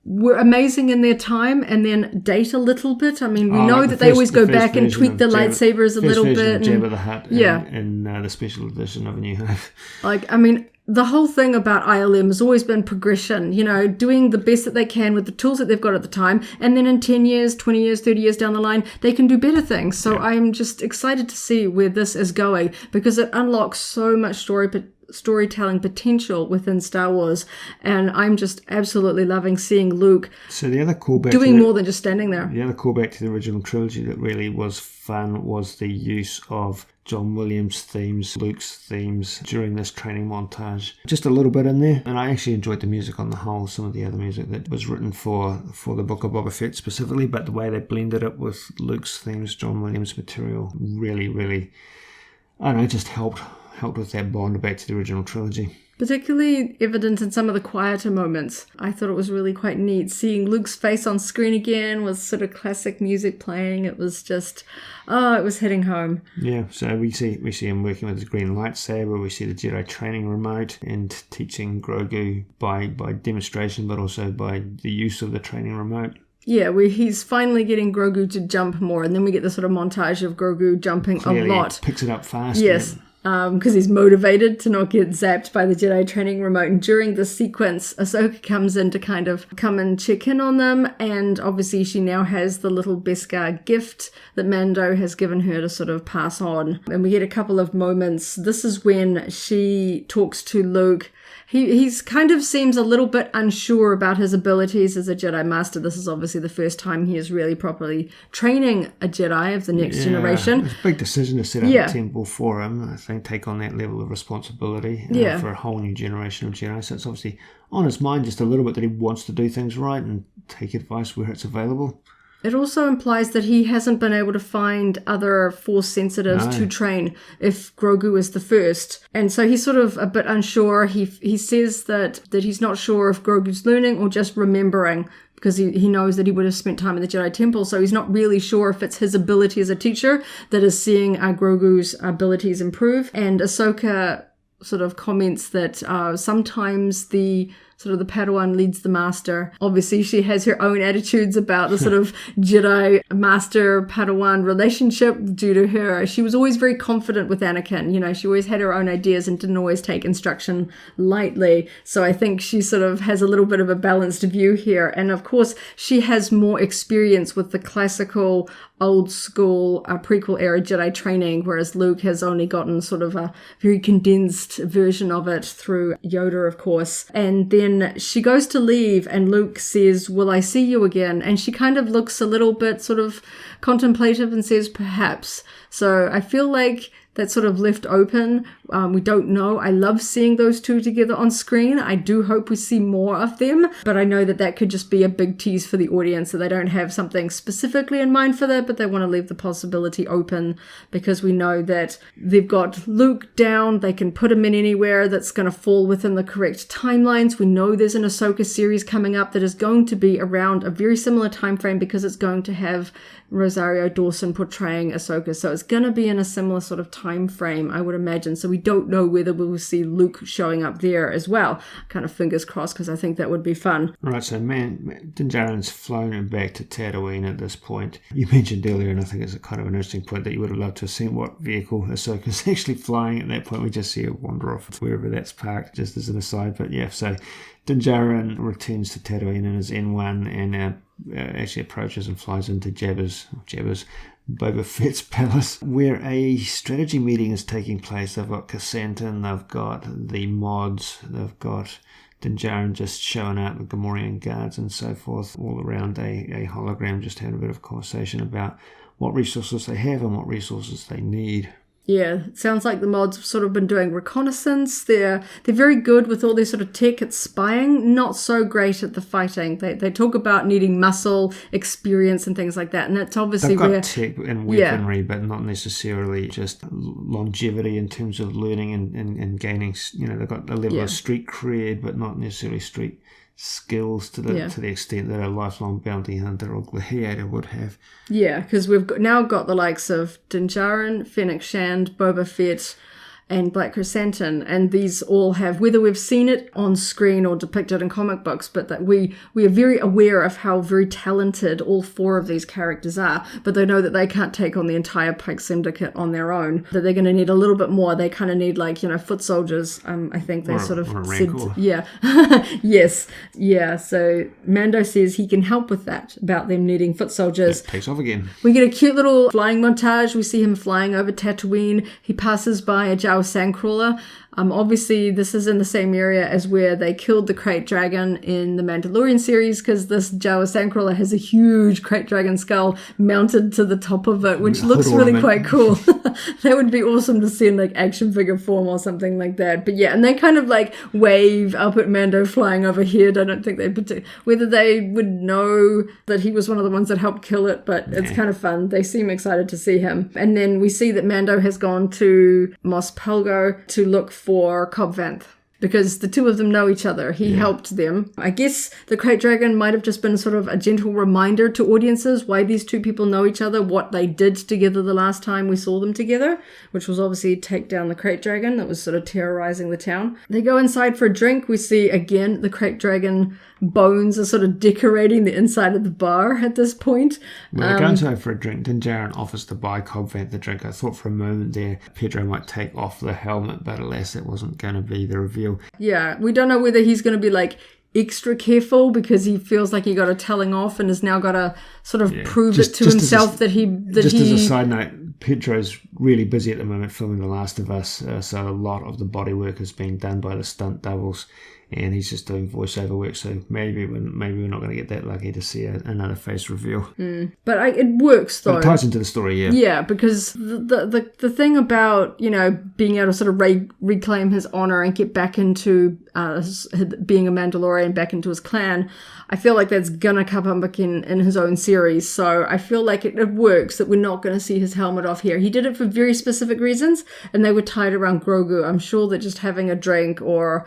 were amazing in their time and then date a little bit. I mean, we know that they always go back and tweak the lightsabers a little bit. Jabba the Hutt and the special edition of A New Hope. Like, I mean, the whole thing about ILM has always been progression, doing the best that they can with the tools that they've got at the time. And then in 10 years, 20 years, 30 years down the line, they can do better things. So I'm just excited to see where this is going because it unlocks so much storytelling potential within Star Wars, and I'm just absolutely loving seeing Luke doing more than just standing there. The other callback to the original trilogy that really was fun was the use of John Williams' themes, Luke's themes during this training montage. Just a little bit in there, and I actually enjoyed the music on the whole, some of the other music that was written for the Book of Boba Fett specifically, but the way they blended it with Luke's themes, John Williams' material, really, really, I don't know, just helped with that bond back to the original trilogy. Particularly evident in some of the quieter moments. I thought it was really quite neat seeing Luke's face on screen again with sort of classic music playing. It was just, it was hitting home. Yeah, so we see him working with his green lightsaber. We see the Jedi training remote and teaching Grogu by demonstration, but also by the use of the training remote. Yeah, he's finally getting Grogu to jump more, and then we get this sort of montage of Grogu jumping a lot. Picks it up fast. Yes. Because he's motivated to not get zapped by the Jedi training remote. And during this sequence, Ahsoka comes in to kind of come and check in on them. And obviously she now has the little Beskar gift that Mando has given her to sort of pass on. And we get a couple of moments. This is when she talks to Luke. He's kind of seems a little bit unsure about his abilities as a Jedi Master. This is obviously the first time he is really properly training a Jedi of the next generation. It's a big decision to set up a temple for him. I think take on that level of responsibility for a whole new generation of Jedi. So it's obviously on his mind just a little bit that he wants to do things right and take advice where it's available. It also implies that he hasn't been able to find other Force sensitives to train if Grogu is the first. And so he's sort of a bit unsure. He says that he's not sure if Grogu's learning or just remembering, because he knows that he would have spent time in the Jedi Temple, so he's not really sure if it's his ability as a teacher that is seeing Grogu's abilities improve. And Ahsoka sort of comments that sometimes the Padawan leads the master. Obviously, she has her own attitudes about the sort of Jedi master-Padawan relationship due to her. She was always very confident with Anakin. She always had her own ideas and didn't always take instruction lightly. So I think she sort of has a little bit of a balanced view here. And of course, she has more experience with the classical, old-school, prequel-era Jedi training, whereas Luke has only gotten sort of a very condensed version of it through Yoda, of course. And then she goes to leave and Luke says, "Will I see you again?" And she kind of looks a little bit sort of contemplative and says, "Perhaps." So I feel like that's sort of left open. We don't know. I love seeing those two together on screen. I do hope we see more of them, but I know that that could just be a big tease for the audience, that they don't have something specifically in mind for that, but they want to leave the possibility open, because we know that they've got Luke down. They can put him in anywhere that's going to fall within the correct timelines. We know there's an Ahsoka series coming up that is going to be around a very similar time frame, because it's going to have Rosario Dawson portraying Ahsoka. So it's going to be in a similar sort of time frame, I would imagine. So we don't know whether we'll see Luke showing up there as well. Kind of fingers crossed, because I think that would be fun. Right, so Din Djarin's flown him back to Tatooine at this point. You mentioned earlier, and I think it's a kind of an interesting point, that you would have loved to have seen what vehicle Ahsoka's actually flying at that point. We just see her wander off wherever that's parked, just as an aside. But yeah, so Din Djarin returns to Tatooine in his N1 and actually approaches and flies into Jabba's Boba Fett's palace, where a strategy meeting is taking place. They've got Kassantan, they've got the mods, they've got Din Djarin just showing up, the Gamorrean guards and so forth, all around a hologram, just having a bit of a conversation about what resources they have and what resources they need. Yeah, it sounds like the mods have sort of been doing reconnaissance. They're very good with all their sort of tech at spying, not so great at the fighting. They talk about needing muscle, experience and things like that, and that's obviously they've got where tech and weaponry, but not necessarily just longevity in terms of learning and gaining. They've got a level of street cred, but not necessarily street skills to the extent that a lifelong bounty hunter or gladiator would have. Yeah, because we've now got the likes of Din Djarin, Fennec Shand, Boba Fett, and Black Chrysanthemum, and these all have, whether we've seen it on screen or depicted in comic books, but that we are very aware of how very talented all four of these characters are, but they know that they can't take on the entire Pike Syndicate on their own, that they're going to need a little bit more. They kind of need foot soldiers, I think they said. Yeah. Yes. Yeah, so Mando says he can help with that, about them needing foot soldiers. It takes off again. We get a cute little flying montage. We see him flying over Tatooine. He passes by a Jawa sandcrawler. Obviously, this is in the same area as where they killed the Krayt Dragon in the Mandalorian series, because this Jawa sandcrawler has a huge Krayt Dragon skull mounted to the top of it, which looks really quite cool. That would be awesome to see in action figure form or something like that. But yeah, and they kind of wave up at Mando flying overhead. I don't think whether they would know that he was one of the ones that helped kill it, but it's kind of fun. They seem excited to see him. And then we see that Mando has gone to Mos Pelgo to look for Cobb Vanth, because the two of them know each other. He helped them. I guess the Krayt Dragon might have just been sort of a gentle reminder to audiences why these two people know each other, what they did together the last time we saw them together, which was obviously take down the Krayt Dragon that was sort of terrorizing the town. They go inside for a drink. We see again the Krayt Dragon bones are sort of decorating the inside of the bar at this point. Well, they're going inside for a drink. Din Djarin offers to buy Cobb Vanth the drink. I thought for a moment there Pedro might take off the helmet, but alas, that wasn't going to be the reveal. Yeah, we don't know whether he's going to be extra careful because he feels like he got a telling off and has now got to sort of prove it to himself that he... As a side note, Pedro's really busy at the moment filming The Last of Us, so a lot of the body work is being done by the stunt doubles, and he's just doing voiceover work, so maybe we're not going to get that lucky to see another face reveal. But it works, though. But it ties into the story, yeah. Yeah, because the thing about, being able to sort of reclaim his honor and get back into being a Mandalorian, back into his clan, I feel like that's going to come up in his own series. So I feel like it works that we're not going to see his helmet off here. He did it for very specific reasons, and they were tied around Grogu. I'm sure that just having a drink or,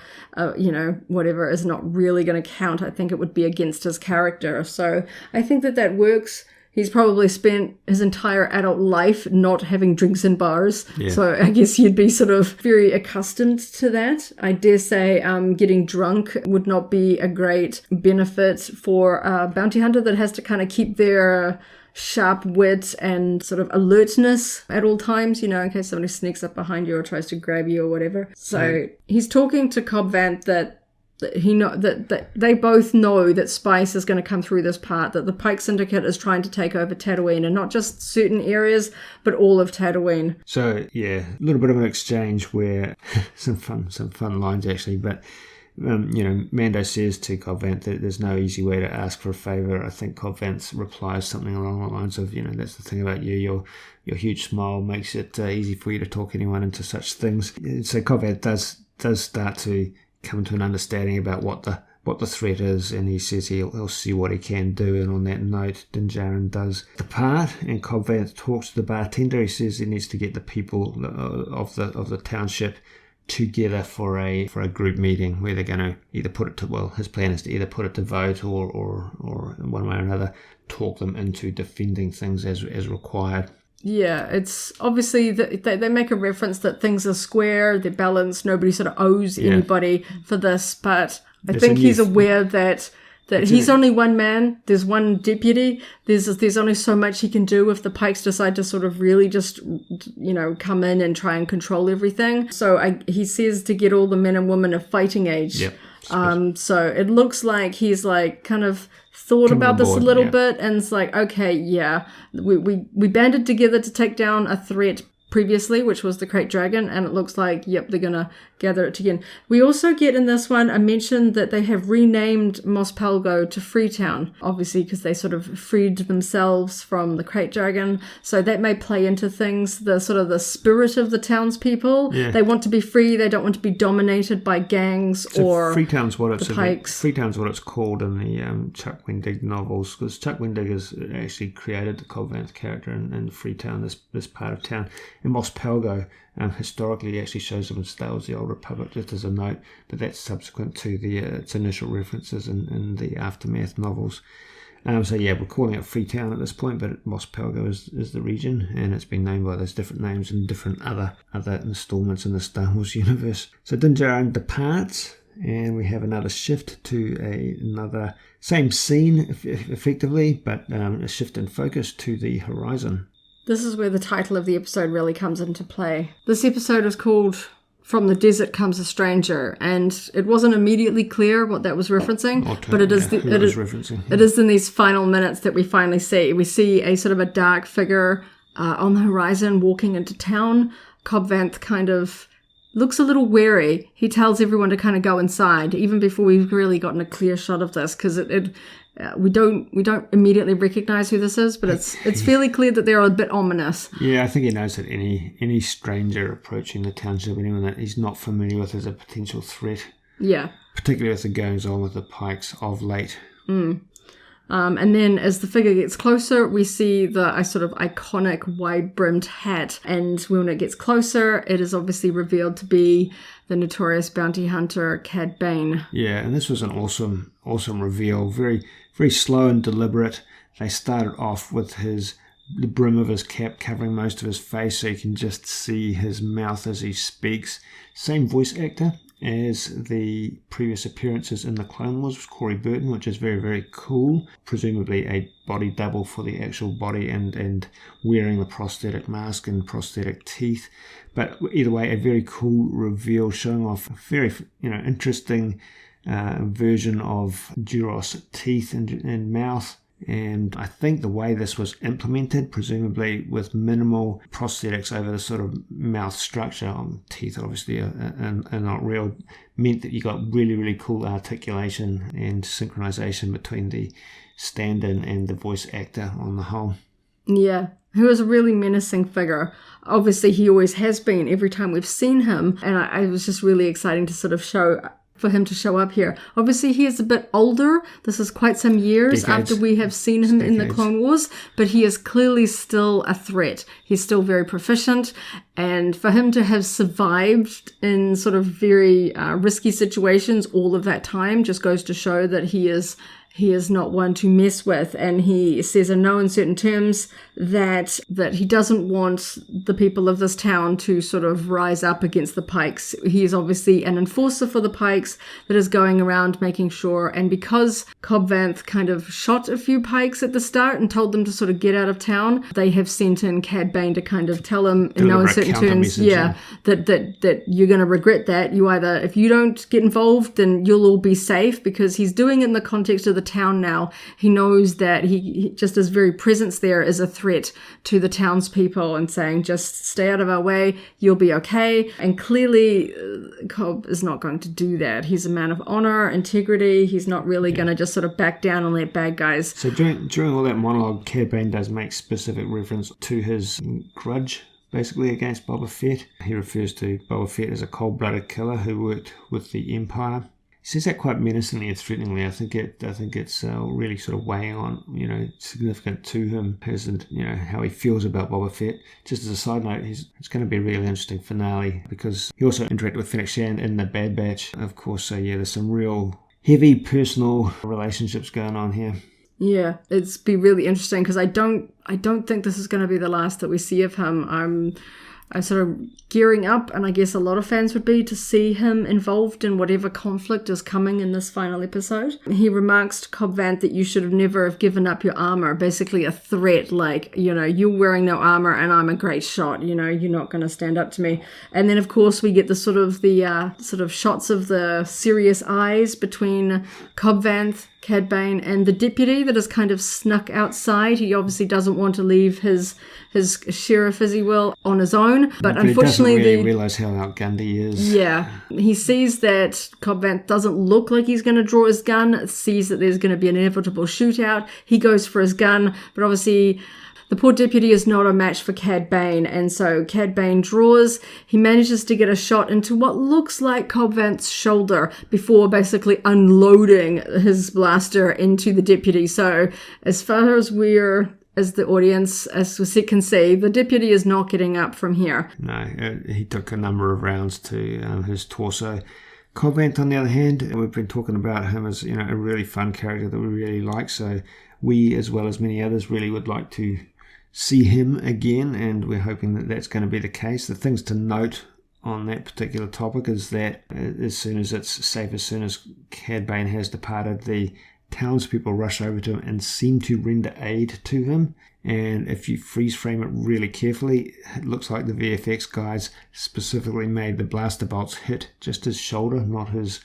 whatever is not really going to count. I think it would be against his character. So I think that works. He's probably spent his entire adult life not having drinks in bars. Yeah. So I guess he'd be sort of very accustomed to that. I dare say getting drunk would not be a great benefit for a bounty hunter that has to kind of keep their sharp wit and sort of alertness at all times, in case somebody sneaks up behind you or tries to grab you or whatever. So he's talking to Cobb Vanth that they both know that spice is going to come through this part, that the Pike Syndicate is trying to take over Tatooine, and not just certain areas, but all of Tatooine. So, yeah, a little bit of an exchange where some fun lines actually, but Mando says to Cobb Vanth that there's no easy way to ask for a favour. I think Cobb Vanth replies something along the lines of, that's the thing about you, your huge smile makes it easy for you to talk anyone into such things. So Cobb Vanth does start to come to an understanding about what the threat is, and he says he'll see what he can do. And on that note, Din Djarin does depart, and Cobb Vanth talks to the bartender. He says he needs to get the people of the township together for a group meeting where they're going to either put it to, his plan is to either put it to vote or one way or another talk them into defending things as required. Yeah, it's obviously they make a reference that things are square, they're balanced, nobody sort of owes anybody for this, but I think he's aware that he's only one man, there's one deputy, there's only so much he can do if the Pikes decide to sort of really just, come in and try and control everything. So he says to get all the men and women of fighting age. Yep. So it looks like he's like kind of thought about this a little bit, and it's like, okay, yeah, we banded together to take down a threat previously, which was the Krayt Dragon, and it looks like, yep, they're gonna gather it again. We also get in this one a mention that they have renamed Mos Pelgo to Freetown, obviously because they sort of freed themselves from the Krayt Dragon, so that may play into things, the sort of the spirit of the townspeople. They want to be free, they don't want to be dominated by gangs or Freetown's what it's the Pikes. Freetown's what it's called in the Chuck Wendig novels, because Chuck Wendig has actually created the Cobb Vanth character in Freetown, this part of town. And Mos Pelgo, historically, actually shows up in Star Wars: The Old Republic, just as a note, but that's subsequent to its initial references in the Aftermath novels. So we're calling it Freetown at this point, but Mos Pelgo is the region, and it's been named by those different names in different other installments in the Star Wars universe. So Din Djarin departs, and we have another shift to another same scene, effectively, but a shift in focus to the horizon. This is where the title of the episode really comes into play. This episode is called From the Desert Comes a Stranger, and it wasn't immediately clear what that was referencing, but it is in these final minutes that we finally see. We see a sort of a dark figure on the horizon walking into town. Cobb Vanth kind of looks a little wary. He tells everyone to kind of go inside, even before we've really gotten a clear shot of this, because we don't immediately recognize who this is, but it's fairly clear that they're a bit ominous. Yeah, I think he knows that any stranger approaching the township, anyone that he's not familiar with, is a potential threat. Yeah. Particularly with the goings on with the Pikes of late. And then as the figure gets closer, we see the sort of iconic wide-brimmed hat. And when it gets closer, it is obviously revealed to be the notorious bounty hunter Cad Bane. Yeah, and this was an awesome reveal. Very, very slow and deliberate. They started off with the brim of his cap covering most of his face, so you can just see his mouth as he speaks. Same voice actor as the previous appearances in the Clone Wars, Corey Burton, which is very, very cool. Presumably a body double for the actual body and wearing the prosthetic mask and prosthetic teeth. But either way, a very cool reveal showing off a very interesting version of Duros teeth and mouth. And I think the way this was implemented, presumably with minimal prosthetics over the sort of mouth structure, teeth obviously are not real, meant that you got really, really cool articulation and synchronization between the stand-in and the voice actor on the whole. Yeah, who is a really menacing figure. Obviously, he always has been every time we've seen him, and I was just really exciting to sort of for him to show up here. Obviously, he is a bit older. This is quite some years after we have seen him in the Clone Wars, but he is clearly still a threat. He's still very proficient, and for him to have survived in sort of very risky situations all of that time just goes to show that he is not one to mess with, and he says in no uncertain terms that he doesn't want the people of this town to sort of rise up against the Pikes. He is obviously an enforcer for the Pikes that is going around making sure, and because Cobb Vanth kind of shot a few Pikes at the start and told them to sort of get out of town, they have sent in Cad Bane to kind of tell him in no uncertain terms, that you're going to regret that. You either, if you don't get involved, then you'll all be safe, because he's doing it in the context of the town now. He knows that he just his very presence there is a threat to the townspeople and saying, just stay out of our way, you'll be okay. And clearly Cobb is not going to do that. He's a man of honor, integrity. He's not really going to just sort of back down and let bad guys. So during all that monologue, Cad Bane does make specific reference to his grudge basically against Boba Fett. He refers to Boba Fett as a cold-blooded killer who worked with the Empire. He says that quite menacingly and threateningly. I think it's really sort of weighing on, significant to him as how he feels about Boba Fett. Just as a side note, it's going to be a really interesting finale because he also interacted with Fennec Shand in the Bad Batch, of course. So yeah, there's some real heavy personal relationships going on here. Yeah, it's be really interesting because I don't think this is going to be the last that we see of him. I'm sort of gearing up, and I guess a lot of fans would be, to see him involved in whatever conflict is coming in this final episode. He remarks to Cobb Vanth that you should have never have given up your armor, basically a threat, like, you're wearing no armor and I'm a great shot, you're not going to stand up to me. And then of course we get the sort of shots of the serious eyes between Cobb Vanth, Cad Bane, and the deputy that is kind of snuck outside. He obviously doesn't want to leave his sheriff, as he will, on his own. But unfortunately, he doesn't really realise how outgunned he is. Yeah. He sees that Cobb Vanth doesn't look like he's going to draw his gun, sees that there's going to be an inevitable shootout. He goes for his gun, but obviously the poor deputy is not a match for Cad Bane, and so Cad Bane draws. He manages to get a shot into what looks like Cobb Vanth's shoulder before basically unloading his blaster into the deputy. So as far as as the audience, as we can see, the deputy is not getting up from here. No, he took a number of rounds to his torso. Cobb Vanth, on the other hand, we've been talking about him as a really fun character that we really like. So we, as well as many others, really would like to see him again, and we're hoping that that's going to be the case. The things to note on that particular topic is that as soon as it's safe, as soon as Cad Bane has departed, the townspeople rush over to him and seem to render aid to him. And if you freeze frame it really carefully, it looks like the VFX guys specifically made the blaster bolts hit just his shoulder, not his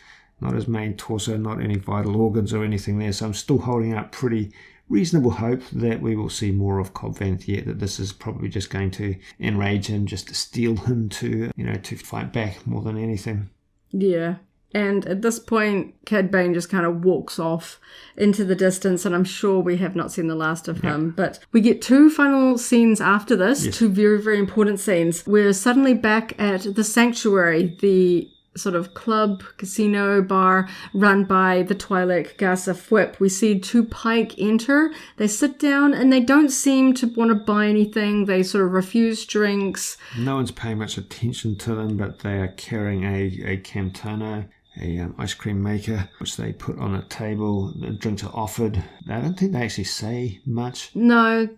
main torso, not any vital organs or anything there. So I'm still holding out pretty reasonable hope that we will see more of Cobb Vanth yet, that this is probably just going to enrage him, just to steel him to fight back more than anything. Yeah. And at this point, Cad Bane just kind of walks off into the distance, and I'm sure we have not seen the last of him. But we get two final scenes after this, two very, very important scenes. We're suddenly back at the Sanctuary, the sort of club, casino, bar run by the Twi'lek Gaza Fwip. We see two Pike enter. They sit down and they don't seem to want to buy anything. They sort of refuse drinks. No one's paying much attention to them, but they are carrying a Camtono, a ice cream maker, which they put on a table. The drinks are offered. I don't think they actually say much. No,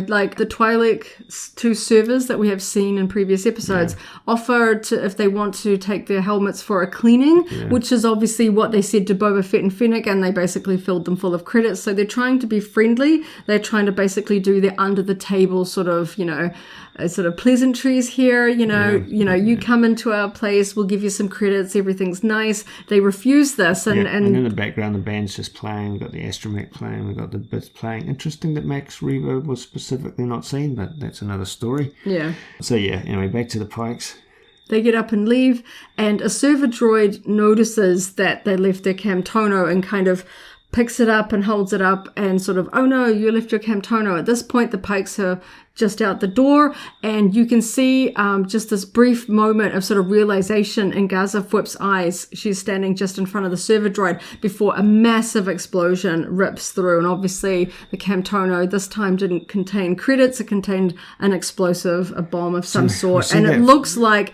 like the Twi'lek two servers that we have seen in previous episodes offer to, if they want to take their helmets for a cleaning, which is obviously what they said to Boba Fett and Fennec, and they basically filled them full of credits. So they're trying to be friendly. They're trying to basically do their under the table sort of, sort of pleasantries here. You come into our place, we'll give you some credits, everything's nice. They refuse this. And in the background, the band's just playing. We've got the astromech playing. We've got the bits playing. Interesting that Max Rebo was specifically not seen, but that's another story. Yeah. So anyway, back to the Pikes. They get up and leave, and a server droid notices that they left their Camtono and kind of picks it up and holds it up and sort of, oh no, you left your Camtono. At this point, the Pikes are just out the door, and you can see just this brief moment of sort of realization in Gaza Fwip's eyes. She's standing just in front of the server droid before a massive explosion rips through, and obviously the Camtono this time didn't contain credits. It contained an explosive, a bomb of some sort, and it looks like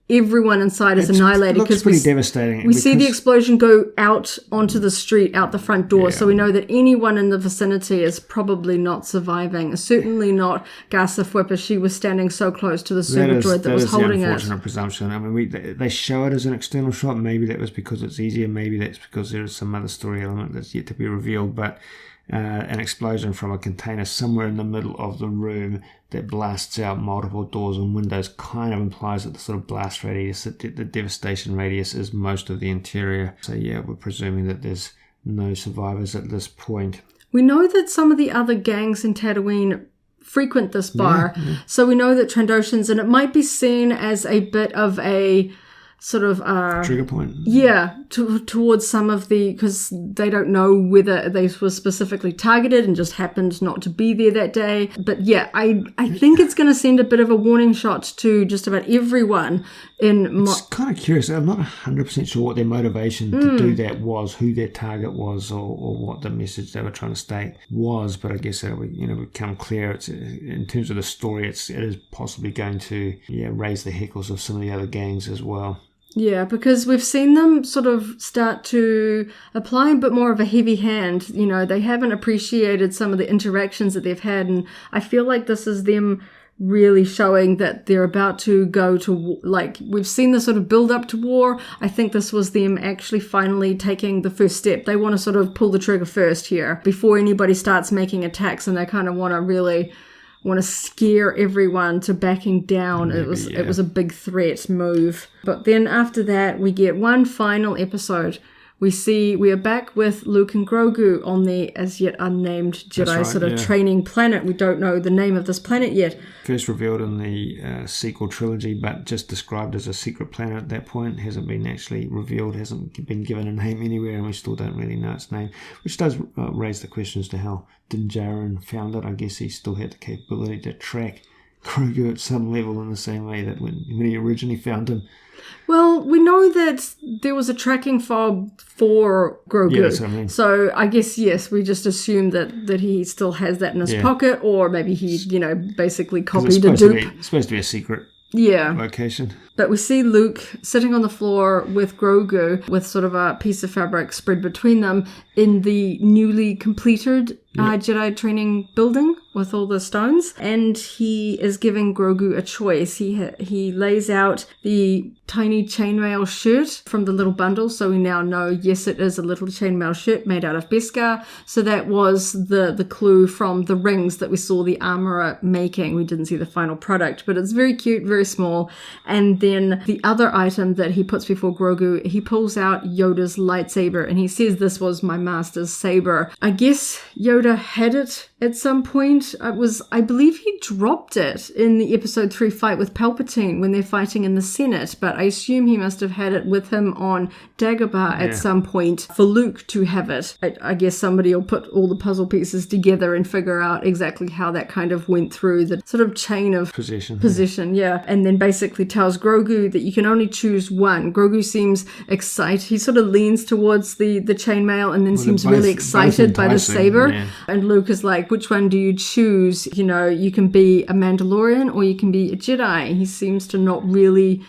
everyone inside is annihilated. It looks pretty devastating. We see the explosion go out onto the street, out the front door, so we know that anyone in the vicinity is probably not surviving. Certainly not Gaza Fwip, as she was standing so close to the server droid that was holding it. That is the unfortunate presumption. I mean, they show it as an external shot. Maybe that was because it's easier. Maybe that's because there is some other story element that's yet to be revealed. But an explosion from a container somewhere in the middle of the room that blasts out multiple doors and windows kind of implies that the sort of blast radius, the devastation radius, is most of the interior. So we're presuming that there's no survivors at this point. We know that some of the other gangs in Tatooine frequent this bar. Yeah. So we know that Trandoshans, and it might be seen as a bit of a sort of trigger point. Yeah, towards some of the, because they don't know whether they were specifically targeted and just happened not to be there that day. But yeah, I think it's going to send a bit of a warning shot to just about everyone. It's kind of curious. I'm not 100% sure what their motivation to do that was, who their target was, or what the message they were trying to state was. But I guess that would become clear. It's in terms of the story, it is possibly going to raise the hackles of some of the other gangs as well. Yeah, because we've seen them sort of start to apply a bit more of a heavy hand. They haven't appreciated some of the interactions that they've had, and I feel like this is them really showing that they're about to go to, we've seen the sort of build up to war. I think this was them actually finally taking the first step. They want to sort of pull the trigger first here before anybody starts making attacks, and they kind of want to scare everyone to backing down. Maybe, it was a big threat move. But then after that, we get one final episode. We are back with Luke and Grogu on the as yet unnamed Jedi training planet. We don't know the name of this planet yet. First revealed in the sequel trilogy, but just described as a secret planet at that point. Hasn't been actually revealed, hasn't been given a name anywhere, and we still don't really know its name, which does raise the question as to how Dejarik found it. I guess he still had the capability to track Grogu at some level in the same way that when he originally found him. Well, we know that there was a tracking fob for Grogu. Yeah, that's what I mean. So I guess, yes, we just assume that he still has that in his pocket, or maybe he, basically copied a dupe. It's supposed to be a secret location. But we see Luke sitting on the floor with Grogu with sort of a piece of fabric spread between them in the newly completed Jedi training building with all the stones. And he is giving Grogu a choice. He lays out the tiny chainmail shirt from the little bundle. So we now know, yes, it is a little chainmail shirt made out of Beskar. So that was the clue from the rings that we saw the armorer making. We didn't see the final product, but it's very cute, very small. And then the other item that he puts before Grogu, he pulls out Yoda's lightsaber, and he says, "This was my master's saber." I guess Yoda had it at some point. I believe he dropped it in the episode 3 fight with Palpatine when they're fighting in the Senate, but I assume he must have had it with him on Dagobah at some point for Luke to have it. I guess somebody will put all the puzzle pieces together and figure out exactly how that kind of went through the sort of chain of position, and then basically tells Grogu that you can only choose one. Grogu seems excited. He sort of leans towards the chainmail and then seems really excited by the saber. Yeah. And Luke is like, which one do you choose? You can be a Mandalorian or you can be a Jedi. He seems to not really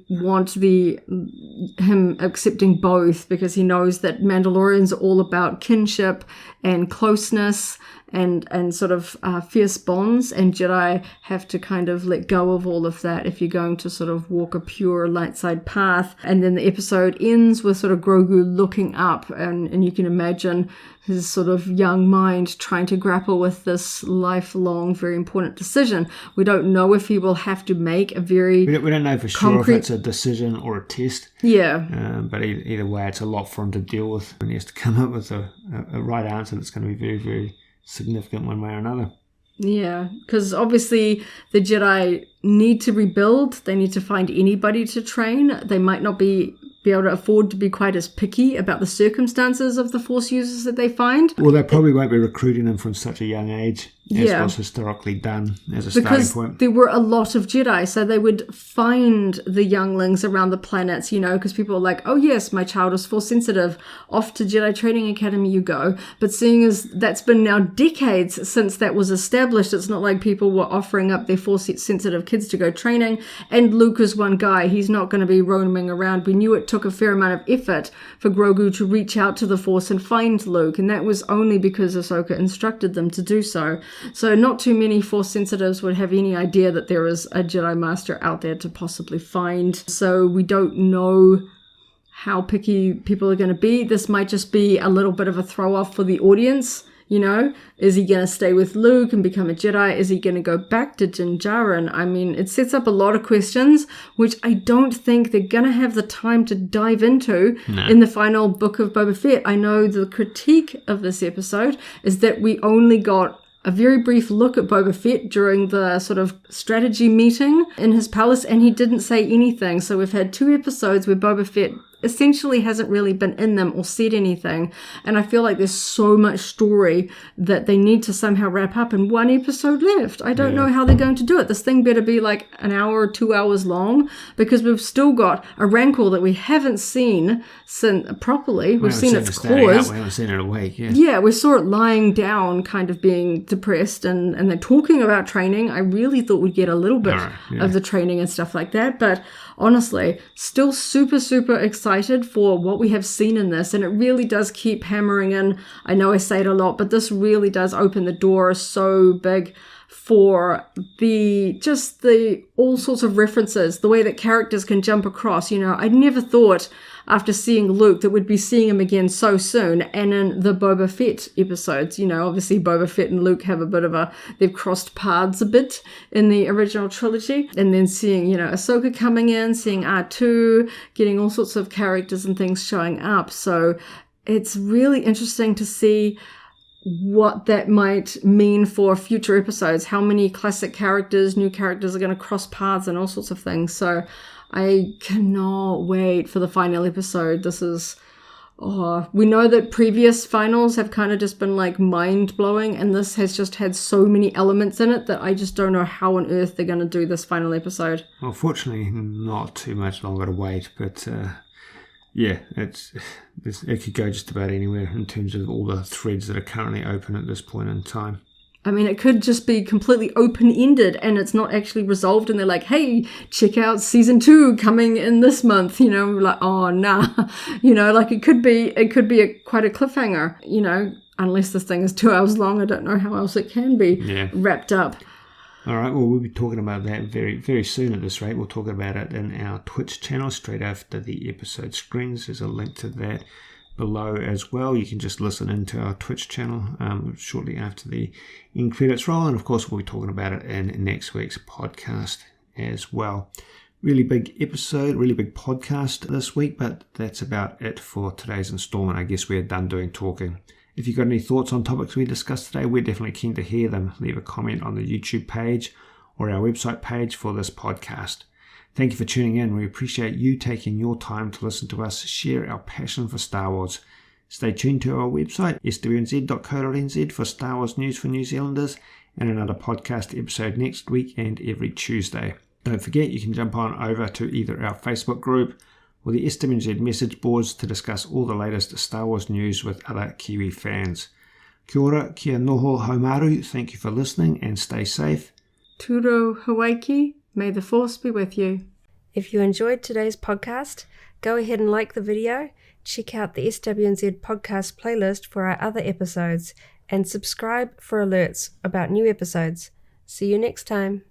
want him accepting both, because he knows that Mandalorians are all about kinship and closeness and sort of fierce bonds, and Jedi have to kind of let go of all of that if you're going to sort of walk a pure light side path. And then the episode ends with sort of Grogu looking up, and you can imagine his sort of young mind trying to grapple with this lifelong, very important decision. We don't know if he will have to make a very we don't know for sure if it's a decision or a test. Yeah. But either way, it's a lot for him to deal with, and he has to come up with a right answer that's going to be very, very significant one way or another. Yeah, because obviously the Jedi need to rebuild. They need to find anybody to train. They might not be able to afford to be quite as picky about the circumstances of the Force users that they find. Well, they probably won't be recruiting them from such a young age, as was historically done as a starting point. Because there were a lot of Jedi, so they would find the younglings around the planets, because people are like, oh yes, my child is Force sensitive, off to Jedi Training Academy you go. But seeing as that's been now decades since that was established, it's not like people were offering up their Force sensitive kids to go training. And Luke is one guy, he's not going to be roaming around. We knew it took a fair amount of effort for Grogu to reach out to the Force and find Luke, and that was only because Ahsoka instructed them to do so. So not too many Force sensitives would have any idea that there is a Jedi Master out there to possibly find. So we don't know how picky people are going to be. This might just be a little bit of a throw off for the audience. You know, is he going to stay with Luke and become a Jedi? Is he going to go back to Din Djarin? I mean, it sets up a lot of questions, which I don't think they're going to have the time to dive into in the final Book of Boba Fett. I know the critique of this episode is that we only got a very brief look at Boba Fett during the sort of strategy meeting in his palace, and he didn't say anything. So we've had 2 episodes where Boba Fett essentially hasn't really been in them or said anything. And I feel like there's so much story that they need to somehow wrap up in 1 episode left. I don't know how they're going to do it. This thing better be like an hour or 2 hours long, because we've still got a Rancor that we haven't seen properly. We've seen its claws. We haven't seen it awake, Yeah, we saw it lying down, kind of being depressed, and they're talking about training. I really thought we'd get a little bit of the training and stuff like that, but honestly, still super, super excited for what we have seen in this, and it really does keep hammering in. I know I say it a lot, but this really does open the door so big for the all sorts of references, the way that characters can jump across. You know, I never thought after seeing Luke that we'd be seeing him again so soon. And in the Boba Fett episodes, you know, obviously Boba Fett and Luke have they've crossed paths a bit in the original trilogy. And then seeing, you know, Ahsoka coming in, seeing R2, getting all sorts of characters and things showing up. So it's really interesting to see what that might mean for future episodes, how many classic characters, new characters are going to cross paths and all sorts of things. So I cannot wait for the final episode. This is, we know that previous finals have kind of just been like mind-blowing, and this has just had so many elements in it that I just don't know how on earth they're going to do this final episode. Well, fortunately, not too much longer to wait, but yeah, it could go just about anywhere in terms of all the threads that are currently open at this point in time. I mean, it could just be completely open-ended and it's not actually resolved, and they're like, hey, check out season 2 coming in this month, you know, like, oh, nah, you know, like it could be quite a cliffhanger, you know, unless this thing is 2 hours long. I don't know how else it can be wrapped up. All right, well, we'll be talking about that very, very soon at this rate. We'll talk about it in our Twitch channel straight after the episode screens. There's a link to that below as well. You can just listen into our Twitch channel shortly after the end credits roll. And of course, we'll be talking about it in next week's podcast as well. Really big episode, really big podcast this week, but that's about it for today's installment. I guess we're done doing talking. If you've got any thoughts on topics we discussed today, we're definitely keen to hear them. Leave a comment on the YouTube page or our website page for this podcast. Thank you for tuning in. We appreciate you taking your time to listen to us share our passion for Star Wars. Stay tuned to our website, SWNZ.co.nz, for Star Wars news for New Zealanders, and another podcast episode next week and every Tuesday. Don't forget, you can jump on over to either our Facebook group or the SWNZ message boards to discuss all the latest Star Wars news with other Kiwi fans. Kia ora, kia noho haumaru, thank you for listening and stay safe. Turou Hawaiki, may the Force be with you. If you enjoyed today's podcast, go ahead and like the video, check out the SWNZ Podcast playlist for our other episodes, and subscribe for alerts about new episodes. See you next time.